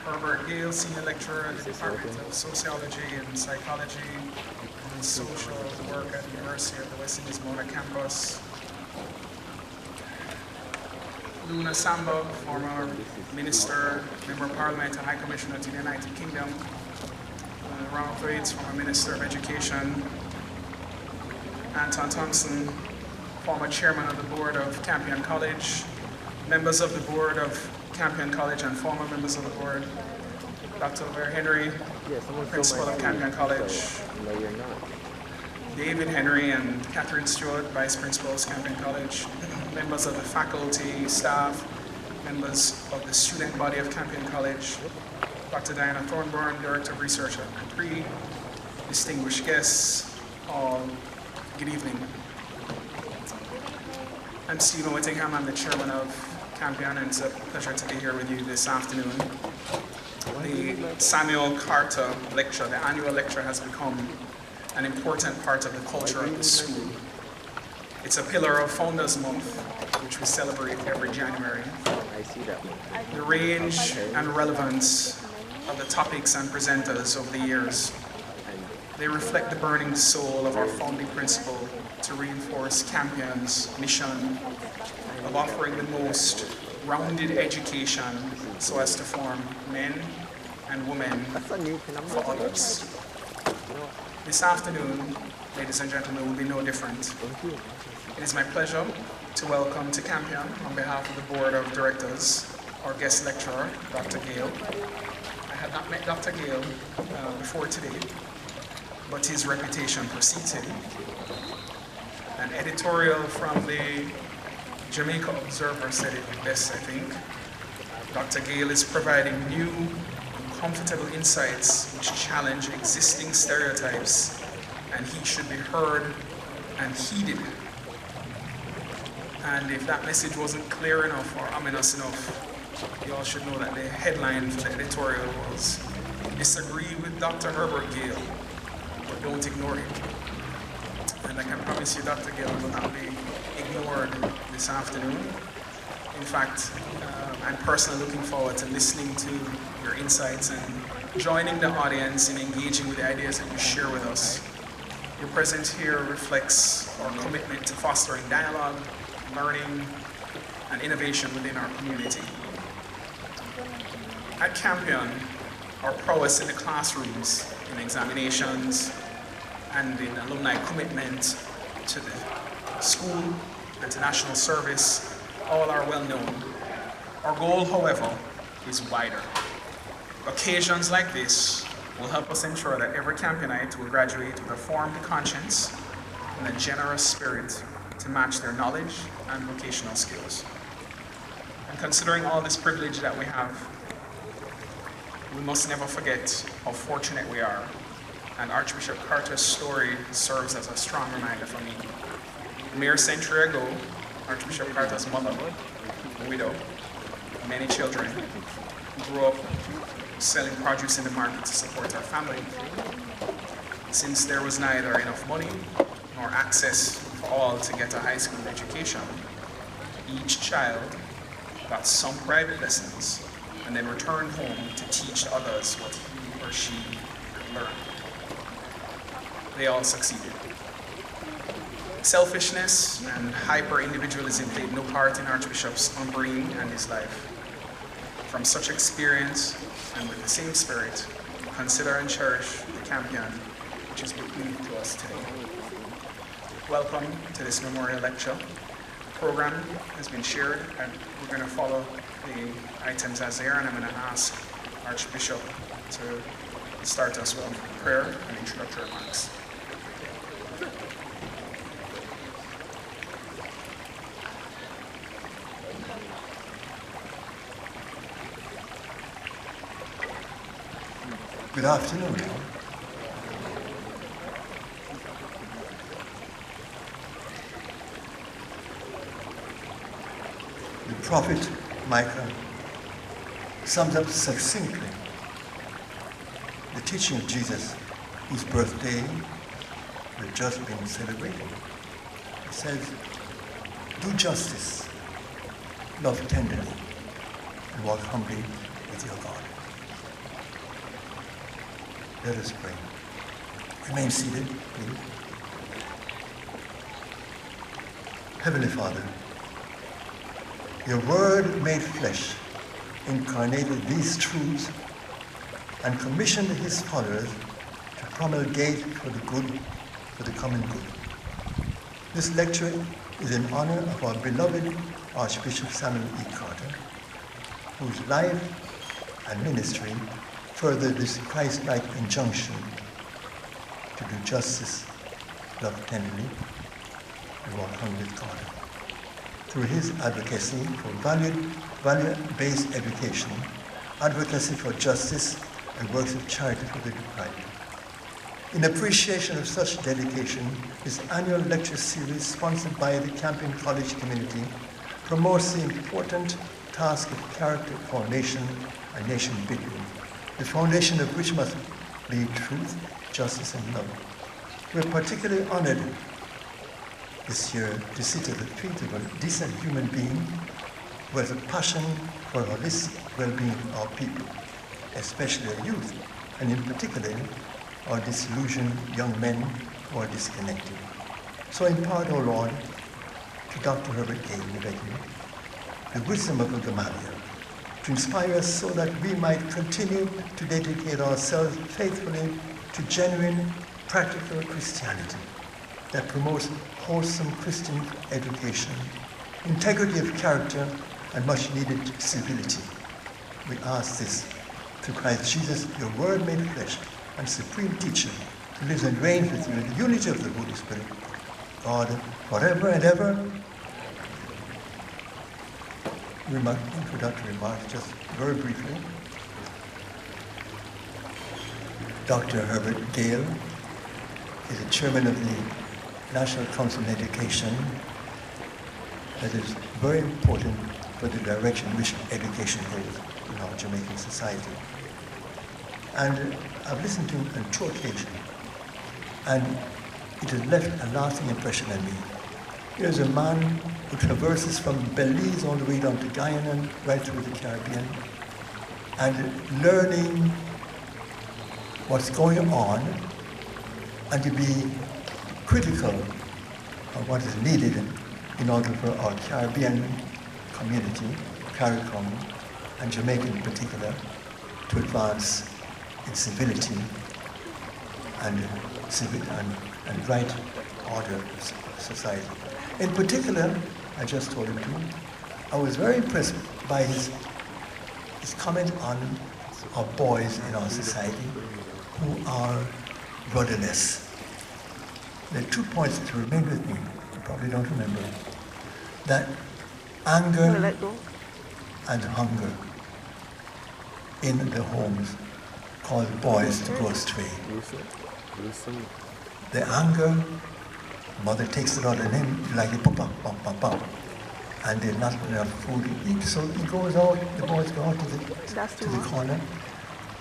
Herbert, Gayle, Senior Lecturer at the Department of Sociology and Psychology and Social Work at the University of the West Indies Mona campus. Luna Samba, former Minister, Member of Parliament and High Commissioner to the United Kingdom. Ronald Thwaites, former Minister of Education. Anton Thompson, former Chairman of the Board of Campion College. Members of the Board of Campion College and former members of the Board. Dr. Henry, Principal of Campion College. No, you're not. David Henry and Catherine Stewart, Vice Principals, Campion College. Members of the faculty, staff, members of the student body of Campion College. Dr. Diana Thornburn, Director of Research at Capri. Distinguished guests, all, good evening. I'm Stephen Whittingham, I'm the Chairman of Campion, and it's a pleasure to be here with you this afternoon. The Samuel Carter lecture, the annual lecture, has become an important part of the culture of the school. It's a pillar of Founders Month, which we celebrate every January. I see that. The range and relevance of the topics and presenters over the years, they reflect the burning soul of our founding principle to reinforce Campion's mission of offering the most rounded education so as to form men and women for others. This afternoon, ladies and gentlemen, will be no different. It is my pleasure to welcome to Campion, on behalf of the Board of Directors, our guest lecturer, Dr. Gayle. I had not met Dr. Gayle before today, but his reputation precedes him. An editorial from the Jamaica Observer said it best, I think. Dr. Gayle is providing new and comfortable insights which challenge existing stereotypes, and he should be heard and heeded. And if that message wasn't clear enough or ominous enough, you all should know that the headline for the editorial was, "Disagree with Dr. Herbert Gayle, but don't ignore him." And I can promise you Dr. Gayle will not be ignored this afternoon. In fact, I'm personally looking forward to listening to your insights and joining the audience in engaging with the ideas that you share with us. Your presence here reflects our commitment to fostering dialogue, learning, and innovation within our community. At Campion, our prowess in the classrooms, in examinations, and in alumni commitment to the school and to national service, all are well known. Our goal, however, is wider. Occasions like this will help us ensure that every Campionite will graduate with a formed conscience and a generous spirit to match their knowledge and vocational skills. And considering all this privilege that we have, we must never forget how fortunate we are, and Archbishop Carter's story serves as a strong reminder for me. A mere century ago, Archbishop Carter's mother, a widow, many children, grew up selling produce in the market to support her family. Since there was neither enough money nor access for all to get a high school education, each child got some private lessons and then returned home to teach others what he or she had learned. They all succeeded. Selfishness and hyper-individualism played no part in Archbishop's upbringing and his life. From such experience, and with the same spirit, consider and cherish the Campion which is bequeathed to us today. Welcome to this memorial lecture. The program has been shared, and we're going to follow the items as they are, and I'm going to ask Archbishop to start us with prayer and introductory remarks. Good afternoon. The prophet Micah sums up succinctly the teaching of Jesus, whose birthday had just been celebrated. It says, "Do justice, love tenderly, and walk humbly with your God." Let us pray. Remain seated, please. Heavenly Father, your word made flesh incarnated these truths and commissioned his followers to promulgate for the common good. This lecture is in honor of our beloved Archbishop Samuel Carter, whose life and ministry further this Christ-like injunction to do justice, love tenderly, and walk humbly with God. Through his advocacy for value-based education, advocacy for justice, and works of charity for the deprived. In appreciation of such dedication, his annual lecture series, sponsored by the Campion College community, promotes the important task of character formation and nation building, the foundation of which must be truth, justice, and love. We're particularly honored this year to sit at the feet of a decent human being who has a passion for holistic well-being of our people, especially our youth, and in particular, our disillusioned young men who are disconnected. So impart, O Lord, to Dr. Herbert Gayle, the wisdom of a Gamaliel, to inspire us so that we might continue to dedicate ourselves faithfully to genuine, practical Christianity that promotes wholesome Christian education, integrity of character, and much needed civility. We ask this through Christ Jesus, your word made flesh and supreme teacher, who lives and reigns with you in the unity of the Holy Spirit, God, forever and ever. Introductory remarks, just very briefly. Dr. Herbert Gayle is the chairman of the National Council on Education. That is very important for the direction in which education goes in our Jamaican society. And I've listened to him on two occasions, and it has left a lasting impression on me. Here's a man who traverses from Belize all the way down to Guyana, right through the Caribbean, and learning what's going on, and to be critical of what is needed in order for our Caribbean community, CARICOM, and Jamaica in particular, to advance in civility and right order of society. In particular, I just told him too, I was very impressed by his comment on our boys in our society who are rudderless. There are 2 points that remain with me, you probably don't remember. That anger and hunger in the homes cause boys to go astray. The anger, mother takes it out on him like a pop, and there's not enough food to eat, so he goes out, the boys go out to the corner,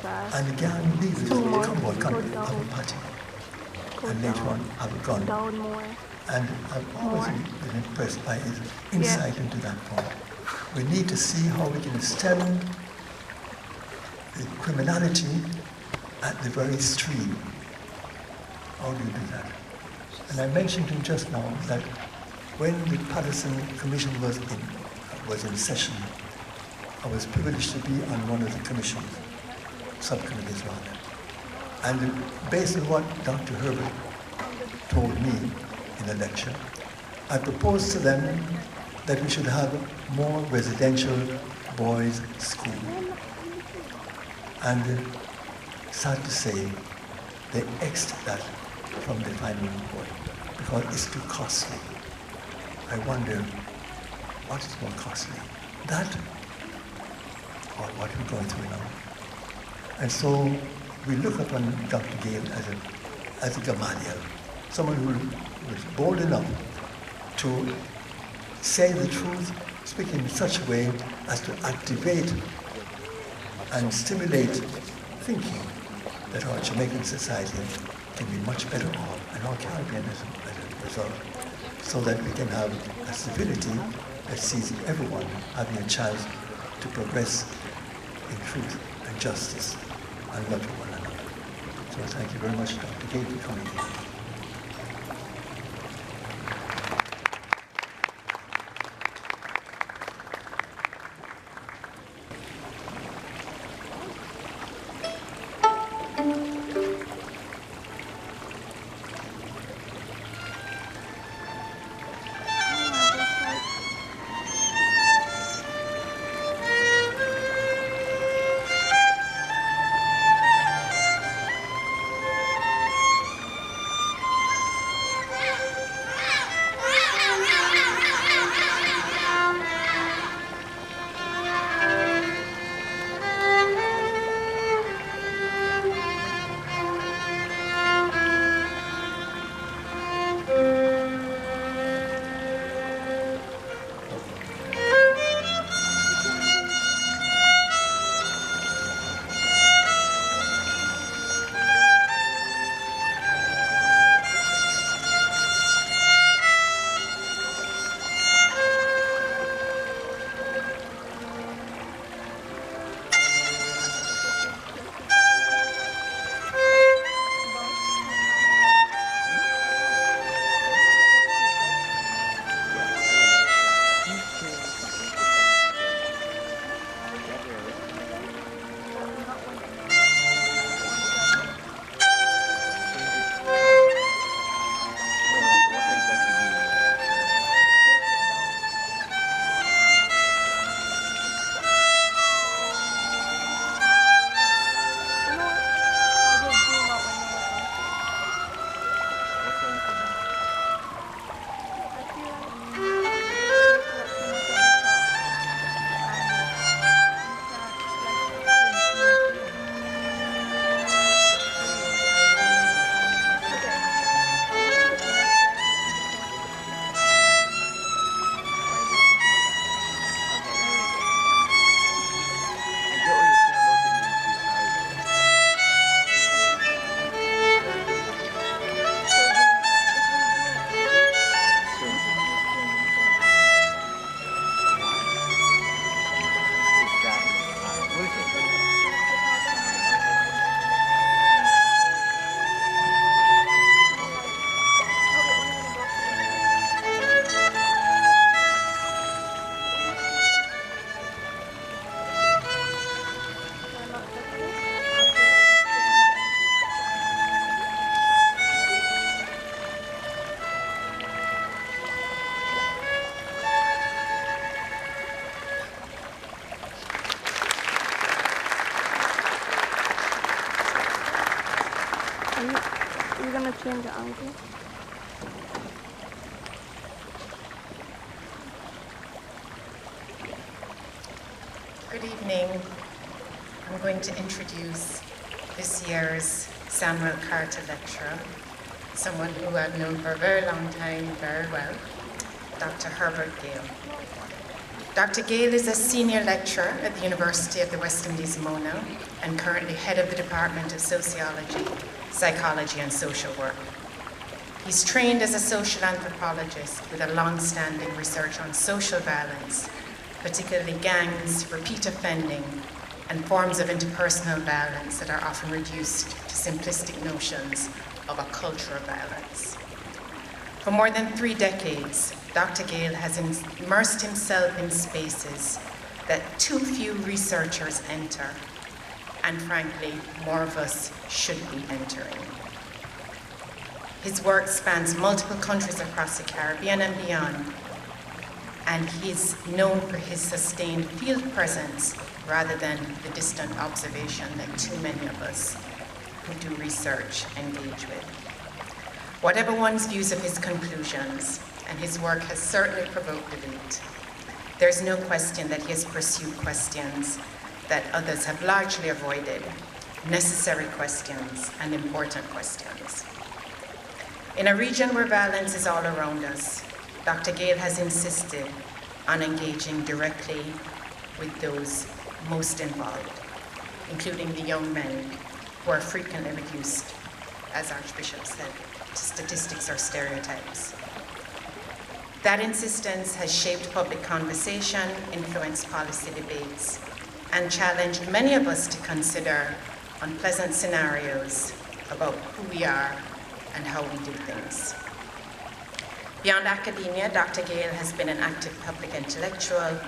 and the gang leaves, come have a party, and later on have a gun. And I've always been impressed by his insight into that point. We need to see how we can stem the criminality at the very stream. How do you do that? And I mentioned to him just now that when the Patterson Commission was in session, I was privileged to be on one of the commissions, subcommittees rather. And based on what Dr. Herbert told me in a lecture, I proposed to them that we should have more residential boys' school. And sad to say, they X'd that from the final report because it's too costly. I wonder what is more costly, that or what we're going through now. And so we look upon Dr. Gayle as a Gamaliel, someone who was bold enough to say the truth, speak in such a way as to activate and stimulate thinking that our Jamaican society can be much better off, and our Caribbean as a result, so that we can have a civility that sees everyone having a chance to progress in truth and justice and love for one another. So thank you very much, Dr. Gayle, for coming here. You're gonna change the angle. Good evening. I'm going to introduce this year's Samuel Carter lecturer, someone who I've known for a very long time very well, Dr. Herbert Gayle. Dr. Gayle is a senior lecturer at the University of the West Indies, Mona, and currently head of the Department of Sociology, Psychology and Social Work. He's trained as a social anthropologist with a long-standing research on social violence, particularly gangs, repeat offending, and forms of interpersonal violence that are often reduced to simplistic notions of a culture of violence. For more than 3 decades, Dr. Gayle has immersed himself in spaces that too few researchers enter, and frankly, more of us should be entering. His work spans multiple countries across the Caribbean and beyond, and he's known for his sustained field presence rather than the distant observation that too many of us who do research engage with. Whatever one's views of his conclusions, and his work has certainly provoked debate, there's no question that he has pursued questions that others have largely avoided, necessary questions and important questions. In a region where violence is all around us, Dr. Gayle has insisted on engaging directly with those most involved, including the young men who are frequently reduced, as Archbishop said, to statistics or stereotypes. That insistence has shaped public conversation, influenced policy debates, and challenged many of us to consider unpleasant scenarios about who we are and how we do things. Beyond academia, Dr. Gayle has been an active public intellectual,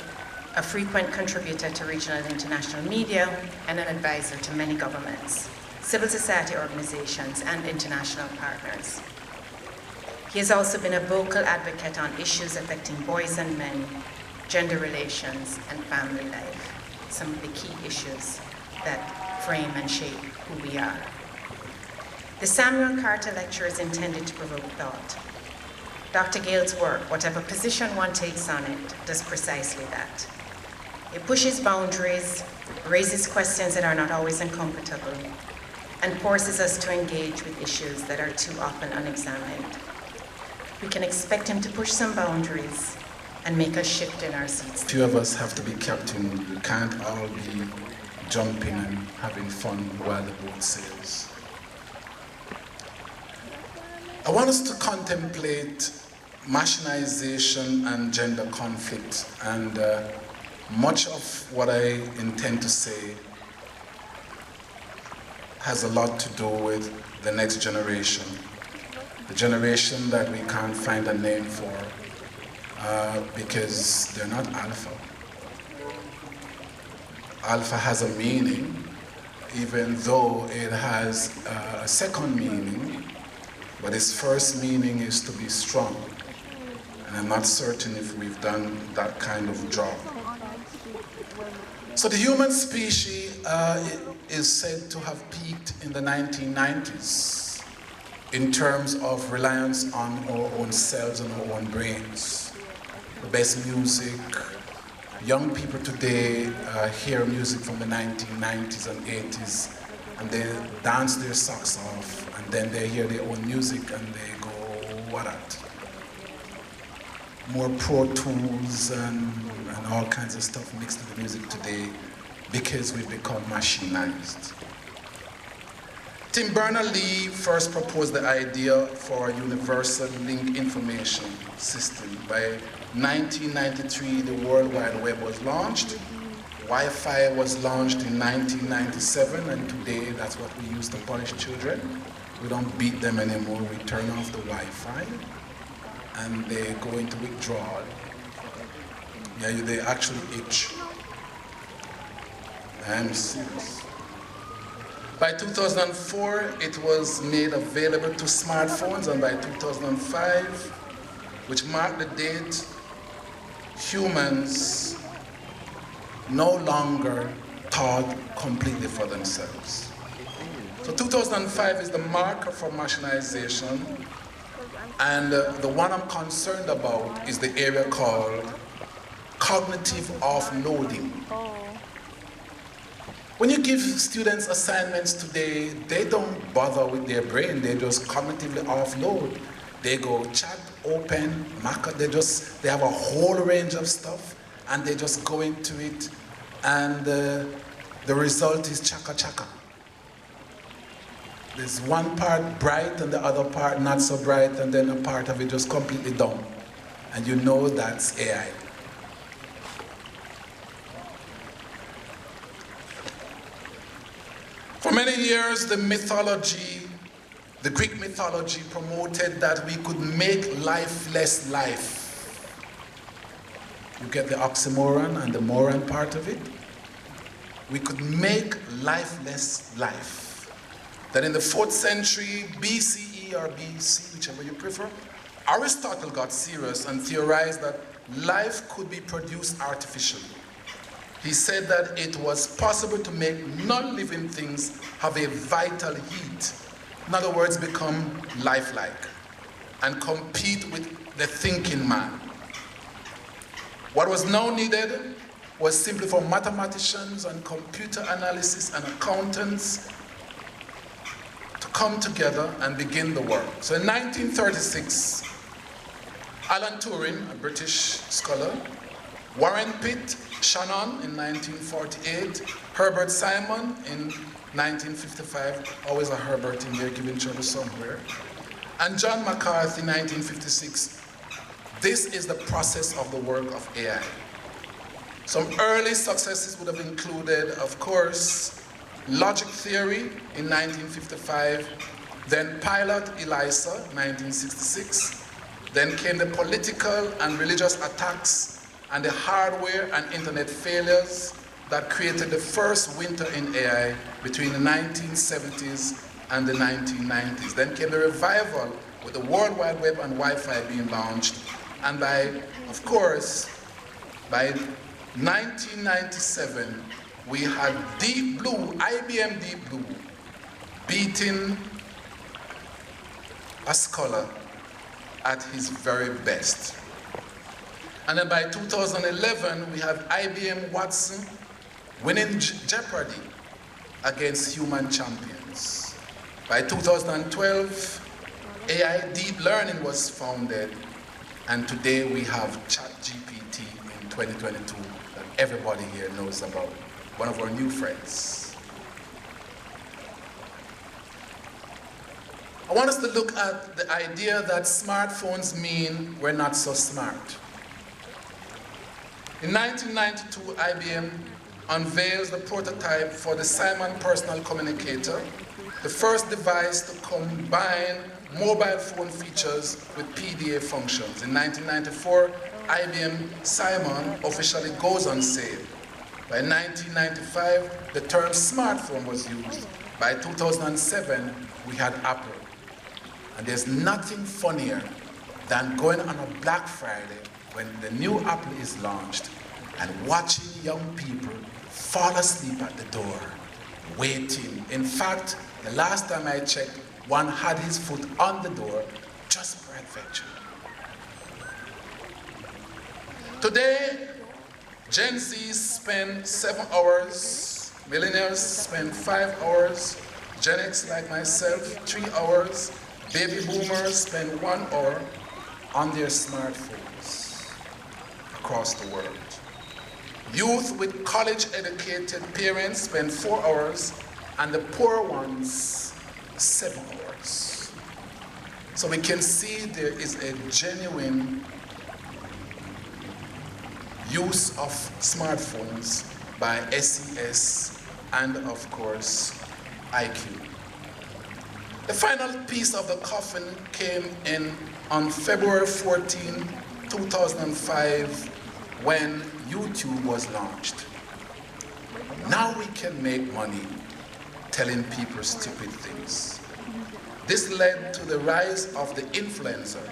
a frequent contributor to regional and international media, and an advisor to many governments, civil society organizations, and international partners. He has also been a vocal advocate on issues affecting boys and men, gender relations, and family life, some of the key issues that frame and shape who we are. The Samuel Carter Lecture is intended to provoke thought. Dr. Gayle's work, whatever position one takes on it, does precisely that. It pushes boundaries, raises questions that are not always uncomfortable, and forces us to engage with issues that are too often unexamined. We can expect him to push some boundaries and make us shift in our seats. Few of us have to be captain. We can't all be jumping and having fun while the boat sails. I want us to contemplate machinization and gender conflict, and much of what I intend to say has a lot to do with the next generation, the generation that we can't find a name for because they're not alpha. Alpha has a meaning, even though it has a second meaning, but its first meaning is to be strong. And I'm not certain if we've done that kind of job. So the human species is said to have peaked in the 1990s in terms of reliance on our own selves and our own brains. The best music, young people today hear music from the 1990s and 80s, and they dance their socks off, and then they hear their own music and they go, what at? More Pro Tools and all kinds of stuff mixed with the music today because we've become machinized. Tim Berners-Lee first proposed the idea for a universal link information system. By 1993, the World Wide Web was launched. Wi-Fi was launched in 1997, and today that's what we use to punish children. We don't beat them anymore, we turn off the Wi-Fi and they go into withdrawal. Yeah, they actually itch. I'm serious. By 2004, it was made available to smartphones, and by 2005, which marked the date, humans no longer thought completely for themselves. So 2005 is the marker for machinization, and the one I'm concerned about is the area called cognitive offloading. When you give students assignments today, they don't bother with their brain, they just cognitively offload. They go chat, open, mark, they have a whole range of stuff, and they just go into it, and the result is chaka chaka. There's one part bright and the other part not so bright, and then a part of it just completely dumb. And you know that's AI. For many years, the Greek mythology promoted that we could make life less life. You get the oxymoron and the moron part of it? We could make life less life. That in the 4th century BCE or BC, whichever you prefer, Aristotle got serious and theorized that life could be produced artificially. He said that it was possible to make non-living things have a vital heat. In other words, become lifelike and compete with the thinking man. What was now needed was simply for mathematicians and computer analysis and accountants to come together and begin the work. So in 1936, Alan Turing, a British scholar, Warren Pitt, Shannon in 1948, Herbert Simon in 1955, always a Herbert in there giving trouble somewhere, and John McCarthy in 1956. This is the process of the work of AI. Some early successes would have included, of course, logic theory in 1955, then pilot ELISA, 1966, then came the political and religious attacks and the hardware and internet failures that created the first winter in AI between the 1970s and the 1990s. Then came the revival with the World Wide Web and Wi-Fi being launched. And of course, by 1997, we had Deep Blue, IBM Deep Blue, beating a scholar at his very best. And then by 2011, we have IBM Watson winning Jeopardy against human champions. By 2012, AI Deep Learning was founded, and today we have ChatGPT in 2022 that everybody here knows about, one of our new friends. I want us to look at the idea that smartphones mean we're not so smart. In 1992, IBM unveils the prototype for the Simon Personal Communicator, the first device to combine mobile phone features with PDA functions. In 1994, IBM Simon officially goes on sale. By 1995, the term smartphone was used. By 2007, we had Apple. And there's nothing funnier than going on a Black Friday when the new Apple is launched and watching young people fall asleep at the door, waiting. In fact, the last time I checked, one had his foot on the door just for adventure. Today, Gen Z spend 7 hours, millennials spend 5 hours, Gen X like myself, 3 hours, baby boomers spend 1 hour on their smartphones across the world. Youth with college-educated parents spend 4 hours, and the poor ones, 7 hours. So we can see there is a genuine use of smartphones by SES and, of course, IQ. The final piece of the coffin came in on February 14, 2005, when YouTube was launched. Now we can make money telling people stupid things. This led to the rise of the influencer,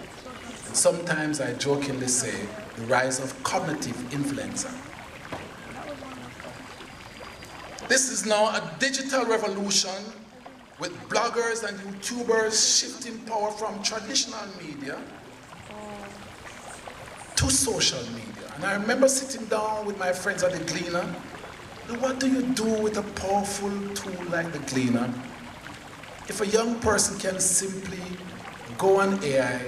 and sometimes I jokingly say the rise of cognitive influencer. This is now a digital revolution with bloggers and YouTubers shifting power from traditional media to social media. And I remember sitting down with my friends at the Gleaner. What do you do with a powerful tool like the Gleaner? If a young person can simply go on AI,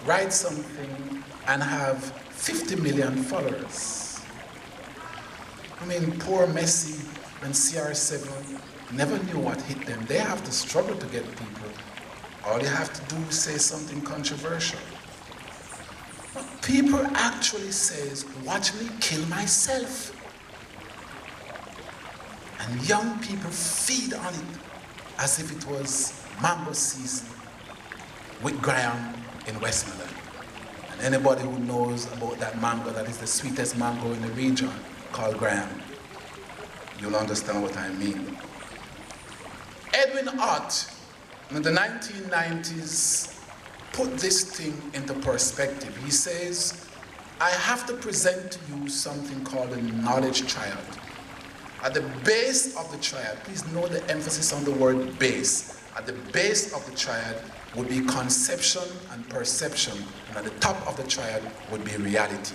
write something, and have 50 million followers. I mean, poor Messi and CR7 never knew what hit them. They have to struggle to get people. All you have to do is say something controversial. But people actually says, watch me kill myself. And young people feed on it as if it was mango season with Graham in Westmoreland. And anybody who knows about that mango, that is the sweetest mango in the region, called Graham, you'll understand what I mean. Edwin Ott, in the 1990s, put this thing into perspective. He says, I have to present to you something called a knowledge triad. At the base of the triad, please note the emphasis on the word base. At the base of the triad would be conception and perception, and at the top of the triad would be reality.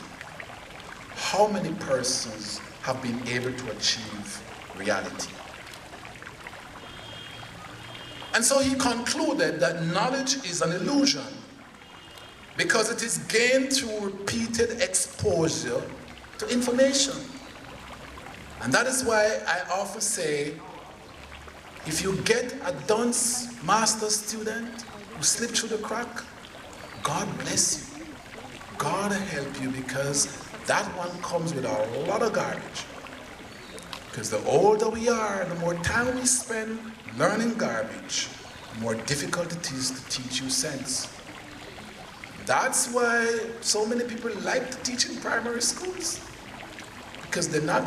How many persons have been able to achieve reality? And so he concluded that knowledge is an illusion because it is gained through repeated exposure to information. And that is why I often say, if you get a dunce master student who slipped through the crack, God bless you. God help you, because that one comes with a lot of garbage. Because the older we are, the more time we spend learning garbage, the more difficult it is to teach you sense. That's why so many people like to teach in primary schools, because they're not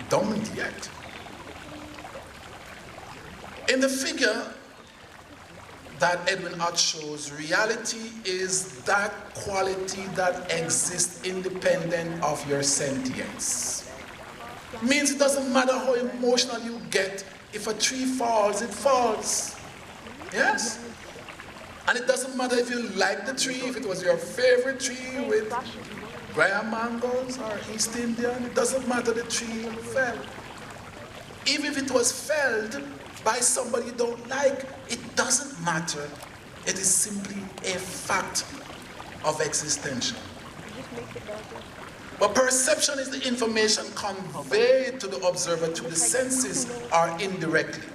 dumb yet. In the figure that Edwin Ott shows, reality is that quality that exists independent of your sentience. It means it doesn't matter how emotional you get. If a tree falls, it falls. Yes? And it doesn't matter if you like the tree, if it was your favorite tree with Graham mangoes or East Indian, it doesn't matter, the tree fell. Even if it was felled by somebody you don't like, it doesn't matter. It is simply a fact of existential. But perception is the information conveyed to the observer through the senses or indirectly.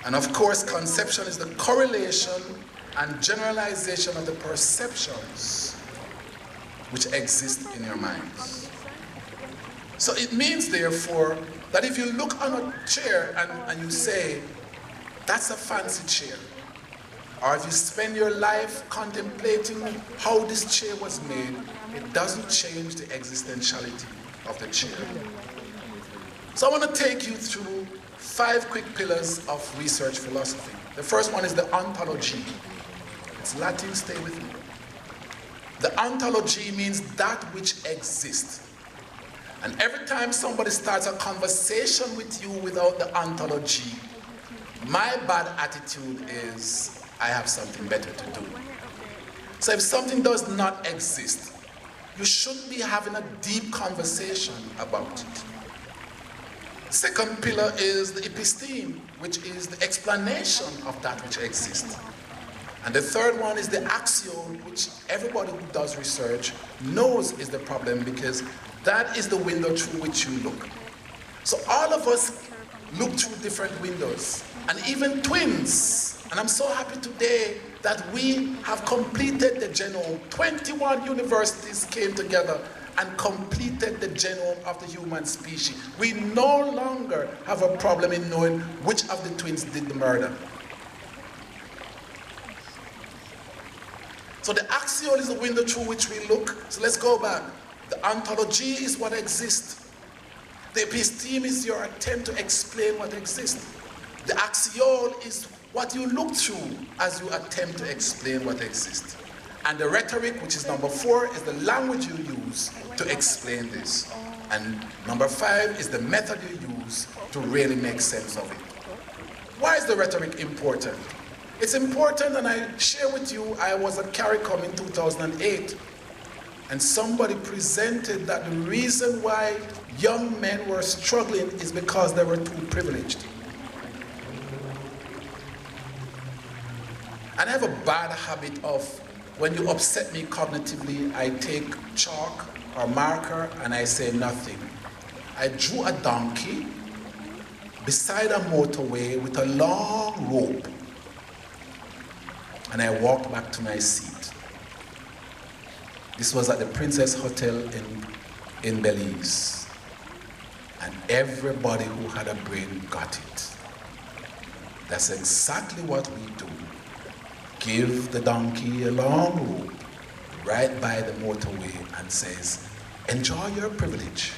And of course, conception is the correlation and generalization of the perceptions which exist in your minds. So it means, therefore, that if you look on a chair and you say, that's a fancy chair, or if you spend your life contemplating how this chair was made, it doesn't change the existentiality of the chair. So I want to take you through 5 quick pillars of research philosophy. The first one is the ontology. It's Latin, stay with me. The ontology means that which exists. And every time somebody starts a conversation with you without the ontology, my bad attitude is, I have something better to do. So if something does not exist, you shouldn't be having a deep conversation about it. Second pillar is the episteme, which is the explanation of that which exists. And the third one is the axiom, which everybody who does research knows is the problem, because that is the window through which you look. So all of us look through different windows, and even twins. And I'm so happy today that we have completed the genome. 21 universities came together and completed the genome of the human species. We no longer have a problem in knowing which of the twins did the murder. So the axiom is the window through which we look. So let's go back. The ontology is what exists. The episteme is your attempt to explain what exists. The axiom is what you look through as you attempt to explain what exists. And the rhetoric, which is number 4, is the language you use to explain this. And number 5 is the method you use to really make sense of it. Why is the rhetoric important? It's important, and I share with you, I was at CARICOM in 2008, and somebody presented that the reason why young men were struggling is because they were too privileged. And I have a bad habit of, when you upset me cognitively, I take chalk or marker and I say nothing. I drew a donkey beside a motorway with a long rope, and I walked back to my seat. This was at the Princess Hotel in Belize. And everybody who had a brain got it. That's exactly what we do. Give the donkey a long rope right by the motorway and says, enjoy your privilege.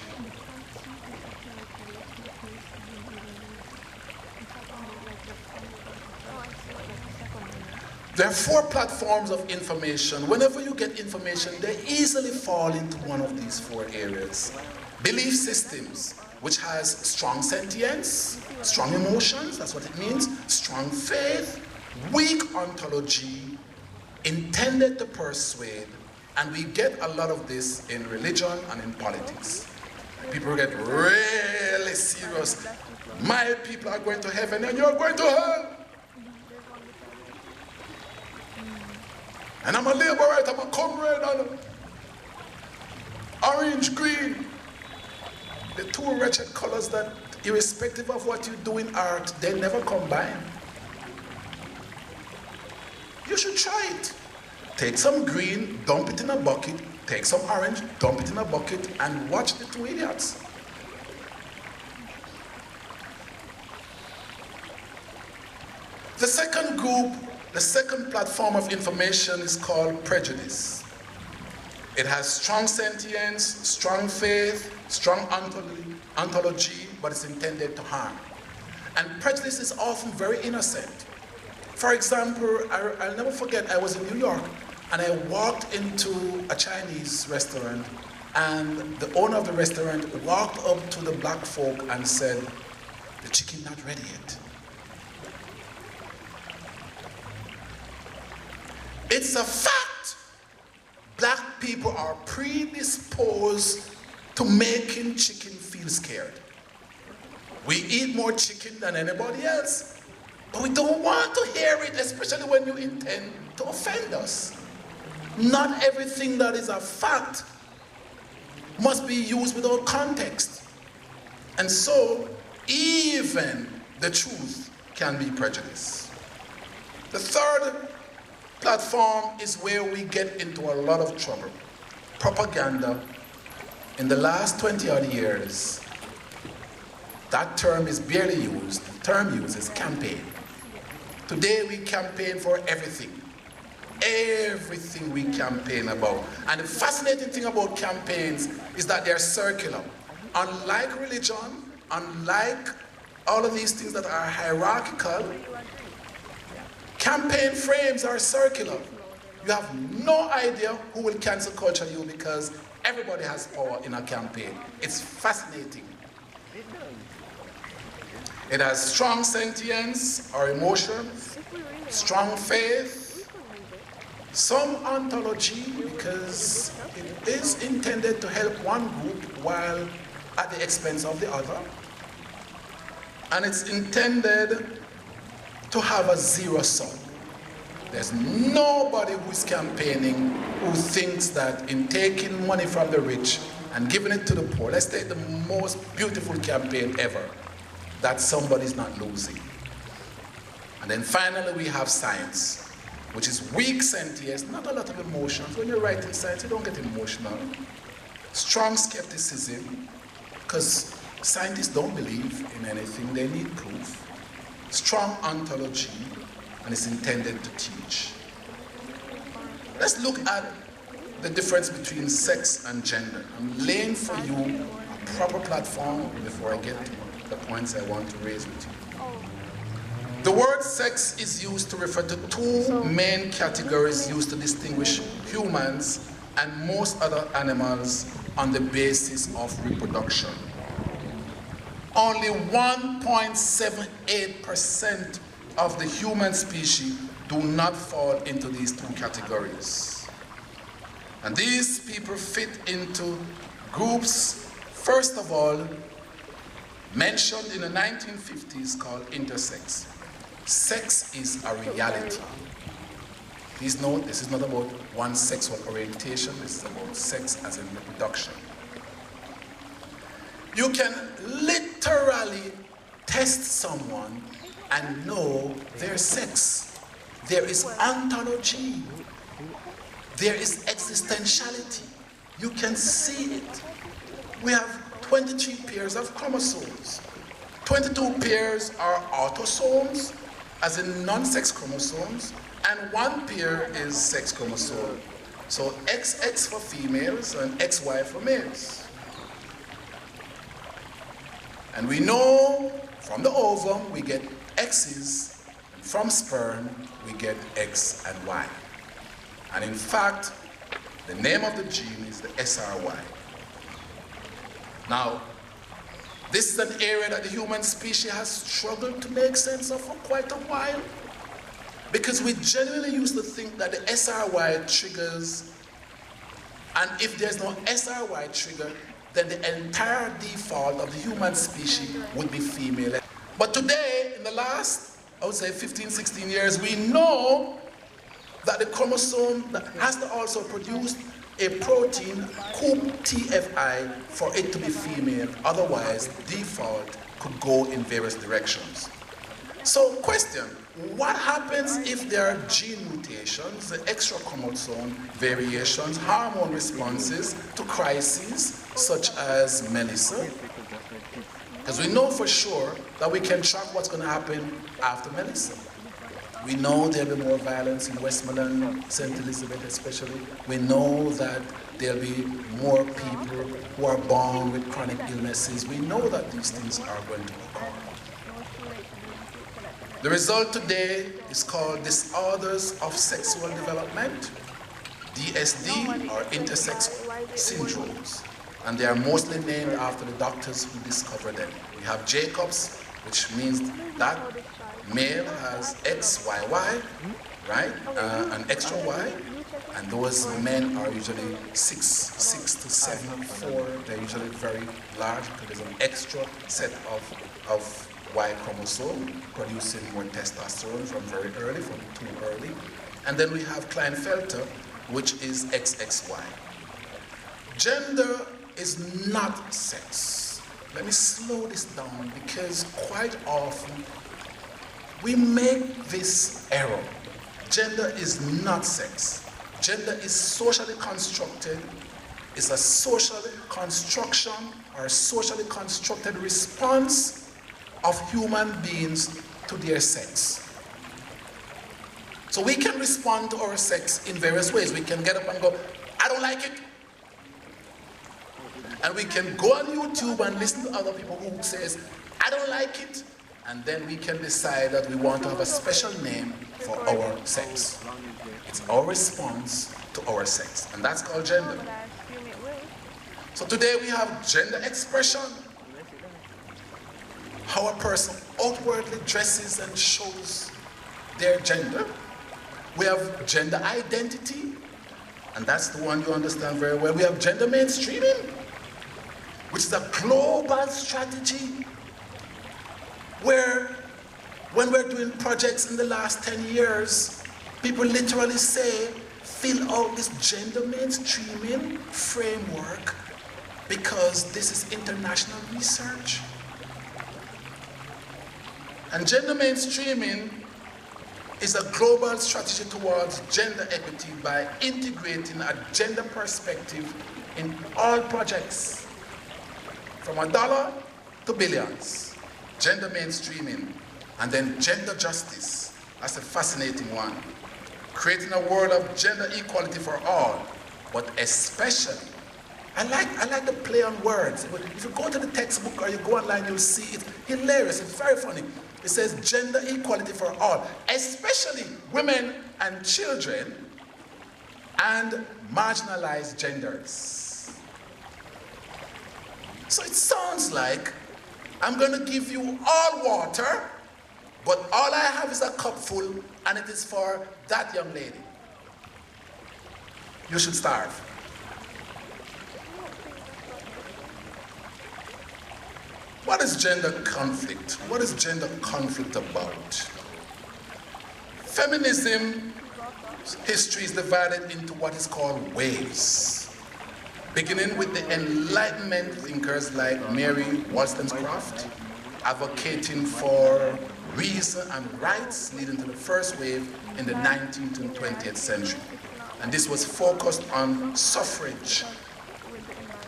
There are 4 platforms of information. Whenever you get information, they easily fall into one of these 4 areas. Belief systems, which has strong sentience, strong emotions, that's what it means, strong faith, weak ontology, intended to persuade, and we get a lot of this in religion and in politics. People get really serious. My people are going to heaven and you're going to hell. And I'm a laborite, I'm a comrade, and orange, green. The 2 wretched colors that, irrespective of what you do in art, they never combine. You should try it. Take some green, dump it in a bucket, take some orange, dump it in a bucket, and watch the 2 idiots. The second group, the second platform of information is called prejudice. It has strong sentience, strong faith, strong ontology, but it's intended to harm. And prejudice is often very innocent. For example, I'll never forget, I was in New York and I walked into a Chinese restaurant, and the owner of the restaurant walked up to the black folk and said, "The chicken not ready yet." It's a fact. Black people are predisposed to making chicken feel scared. We eat more chicken than anybody else, but we don't want to hear it, especially when you intend to offend us. Not everything that is a fact must be used without context. And so, even the truth can be prejudiced. The third platform is where we get into a lot of trouble. Propaganda. In the last 20-odd years, that term is barely used. The term used is campaign. Today we campaign for everything. Everything we campaign about. And the fascinating thing about campaigns is that they're circular. Unlike religion, unlike all of these things that are hierarchical, campaign frames are circular. You have no idea who will cancel culture you because everybody has power in a campaign. It's fascinating. It has strong sentience or emotion, strong faith, some ontology because it is intended to help one group while at the expense of the other. And it's intended to have a zero sum. There's nobody who's campaigning who thinks that in taking money from the rich and giving it to the poor, let's take the most beautiful campaign ever, that somebody's not losing. And then finally we have science, which is weak sentience, not a lot of emotions. When you're writing science, you don't get emotional. Strong skepticism, because scientists don't believe in anything, they need proof. Strong ontology, and it's intended to teach. Let's look at the difference between sex and gender. I'm laying for you a proper platform before I get to the points I want to raise with you. The word sex is used to refer to two main categories used to distinguish humans and most other animals on the basis of reproduction. Only 1.78% of the human species do not fall into these two categories. And these people fit into groups, first of all, mentioned in the 1950s called intersex. Sex is a reality. Please note, this is not about one sexual orientation, this is about sex as in reproduction. You can literally test someone and know their sex. There is ontology. There is existentiality. You can see it. We have 23 pairs of chromosomes. 22 pairs are autosomes, as in non-sex chromosomes, and one pair is sex chromosome. So XX for females and XY for males. And we know from the ovum we get X's, and from sperm we get X and Y. And in fact, the name of the gene is the SRY. Now, this is an area that the human species has struggled to make sense of for quite a while, because we genuinely used to think that the SRY triggers, and if there's no SRY trigger, then the entire default of the human species would be female. But today, in the last, I would say 15, 16 years, we know that the chromosome has to also produce a protein called TFI for it to be female. Otherwise, default could go in various directions. So, question, what happens if there are gene mutations, the extra chromosome variations, hormone responses to crises such as Melissa? Because we know for sure that we can track what's going to happen after Melissa. We know there'll be more violence in Westmoreland, St. Elizabeth especially. We know that there'll be more people who are born with chronic illnesses. We know that these things are going to occur. The result today is called disorders of sexual development, DSD, or intersex syndromes. And they are mostly named after the doctors who discovered them. We have Jacobs, which means that male has XYY, right? An extra Y. And those men are usually 6 to 7, 4. They're usually very large because there's an extra set of Y chromosome producing more testosterone from very early, from too early. And then we have Klinefelter, which is XXY. Gender is not sex. Let me slow this down because quite often we make this error. Gender is not sex. Gender is socially constructed. It's a social construction or socially constructed response of human beings to their sex. So we can respond to our sex in various ways. We can get up and go, I don't like it. And we can go on YouTube and listen to other people who says, I don't like it. And then we can decide that we want to have a special name for our sex. It's our response to our sex. And that's called gender. So today we have gender expression. How a person outwardly dresses and shows their gender. We have gender identity. And that's the one you understand very well. We have gender mainstreaming, which is a global strategy where when we're doing projects in the last 10 years, people literally say, fill out this gender mainstreaming framework because this is international research. And gender mainstreaming is a global strategy towards gender equity by integrating a gender perspective in all projects, from $1 to billions. Gender mainstreaming, and then gender justice. That's a fascinating one. Creating a world of gender equality for all, but especially, I like the play on words. If you go to the textbook or you go online, you'll see it hilarious. It's very funny. It says gender equality for all, especially women and children and marginalized genders. So it sounds like I'm going to give you all water, but all I have is a cup full, and it is for that young lady. You should starve. What is gender conflict? What is gender conflict about? Feminism history is divided into what is called waves, beginning with the Enlightenment thinkers like Mary Wollstonecraft, advocating for reason and rights, leading to the first wave in the 19th and 20th century. And this was focused on suffrage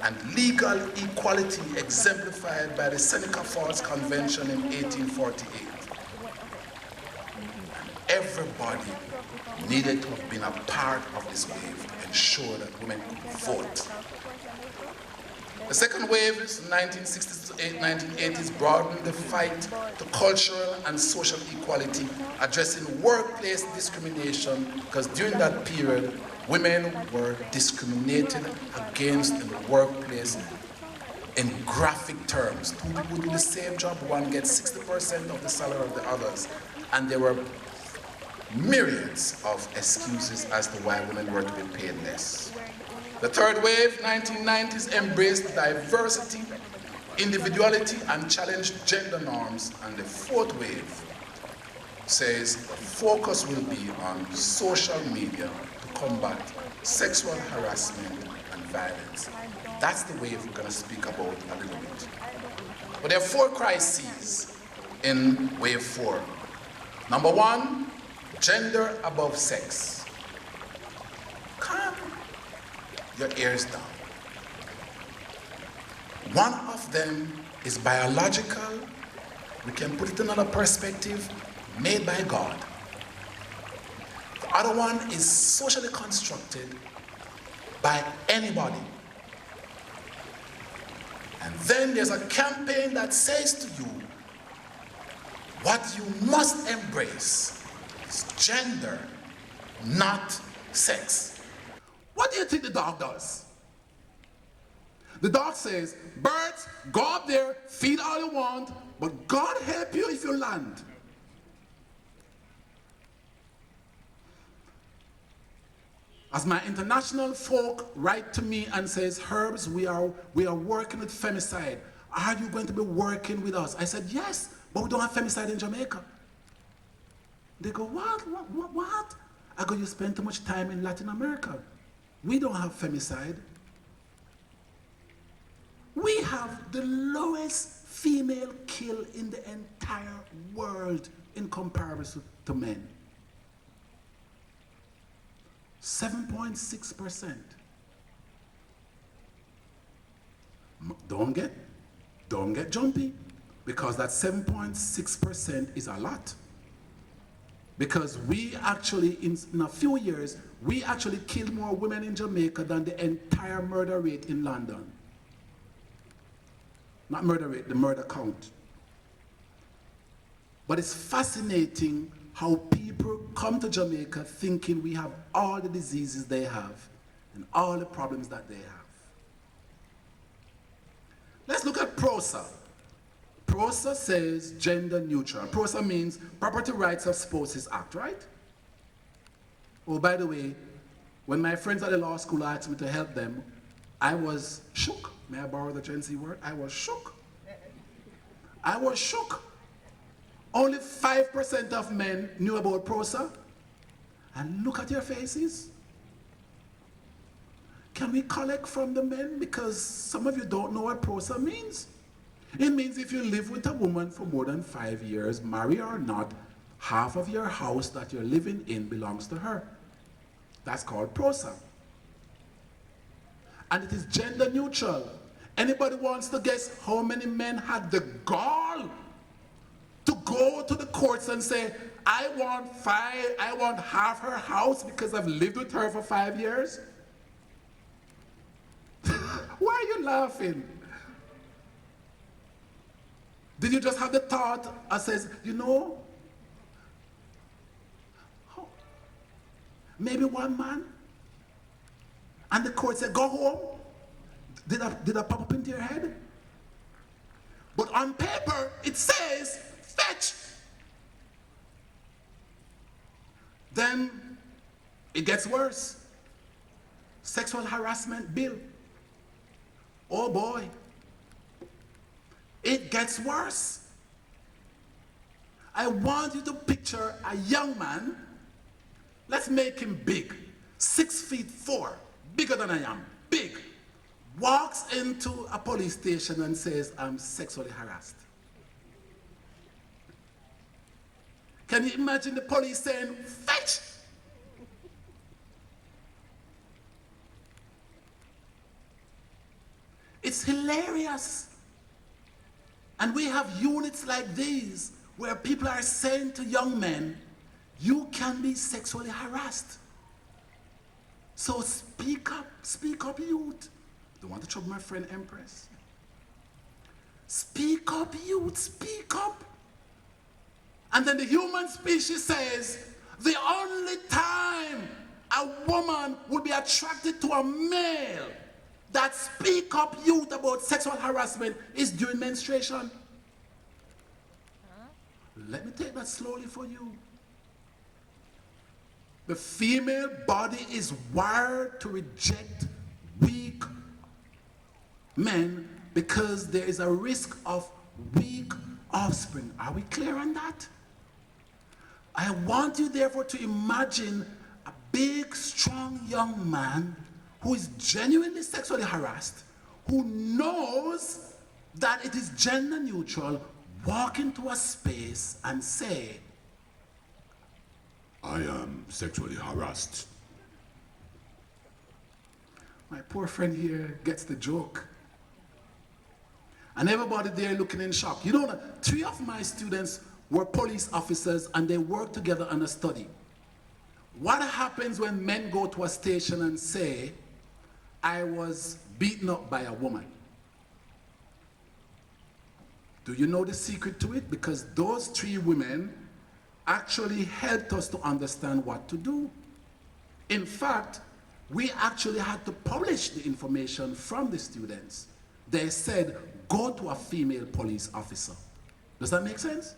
and legal equality exemplified by the Seneca Falls Convention in 1848. And everybody needed to have been a part of this wave to ensure that women could vote. The second wave is 1960s to 1980s, broadened the fight to cultural and social equality, addressing workplace discrimination, because during that period, women were discriminated against in the workplace in graphic terms. Two people do the same job, one gets 60% of the salary of the others, and there were myriads of excuses as to why women were to be paid less. The third wave, 1990s, embraced diversity, individuality, and challenged gender norms. And the fourth wave says the focus will be on social media to combat sexual harassment and violence. That's the wave we're going to speak about a little bit. But there are four crises in wave 4. Number 1, gender above sex. Calm your ears down. One of them is biological. We can put it in another perspective, made by God. other one is socially constructed by anybody. And then there's a campaign that says to you, what you must embrace is gender, not sex. What do you think the dog does? The dog says, birds, go up there, feed all you want, but God help you if you land. As my international folk write to me and says, Herbs, we are working with femicide. Are you going to be working with us? I said, yes, but we don't have femicide in Jamaica. They go, what? I go, you spend too much time in Latin America. We don't have femicide. We have the lowest female kill in the entire world in comparison to men. 7.6%. Don't get jumpy, because that 7.6% is a lot. Because we actually, in a few years, we actually killed more women in Jamaica than the entire murder rate in London. Not murder rate, the murder count. But it's fascinating how people come to Jamaica thinking we have all the diseases they have and all the problems that they have. Let's look at PROSA. PROSA says gender neutral. PROSA means Property Rights of Spouses Act, right? Oh, by the way, when my friends at the law school asked me to help them, I was shook. May I borrow the Gen Z word? I was shook. I was shook. Only 5% of men knew about PROSA. And look at your faces. Can we collect from the men? Because some of you don't know what PROSA means. It means if you live with a woman for more than 5 years, married or not, half of your house that you're living in belongs to her. That's called PROSA. And it is gender neutral. Anybody wants to guess how many men had the gall to go to the courts and say, I want half her house because I've lived with her for 5 years? Why are you laughing? Did you just have the thought that says, you know, maybe one man? And the court said, go home? Did I pop up into your head? But on paper, it says, fetch. Then it gets worse. Sexual harassment bill. Oh boy. It gets worse. I want you to picture a young man. Let's make him big. 6'4", bigger than I am, big. Walks into a police station and says, I'm sexually harassed. Can you imagine the police saying, fetch? It's hilarious. And we have units like these where people are saying to young men, you can be sexually harassed. So speak up, youth. Don't want to trouble my friend Empress. Speak up, youth, speak up. And then the human species says, the only time a woman would be attracted to a male that speak up youth about sexual harassment is during menstruation. Let me take that slowly for you. The female body is wired to reject weak men because there is a risk of weak offspring. Are we clear on that? I want you therefore to imagine a big, strong young man who is genuinely sexually harassed, who knows that it is gender neutral, walk into a space and say, I am sexually harassed. My poor friend here gets the joke. And everybody there looking in shock. You know, 3 of my students were police officers and they worked together on a study. What happens when men go to a station and say, I was beaten up by a woman? Do you know the secret to it? Because those 3 women actually helped us to understand what to do. In fact, we actually had to publish the information from the students. They said, go to a female police officer. Does that make sense?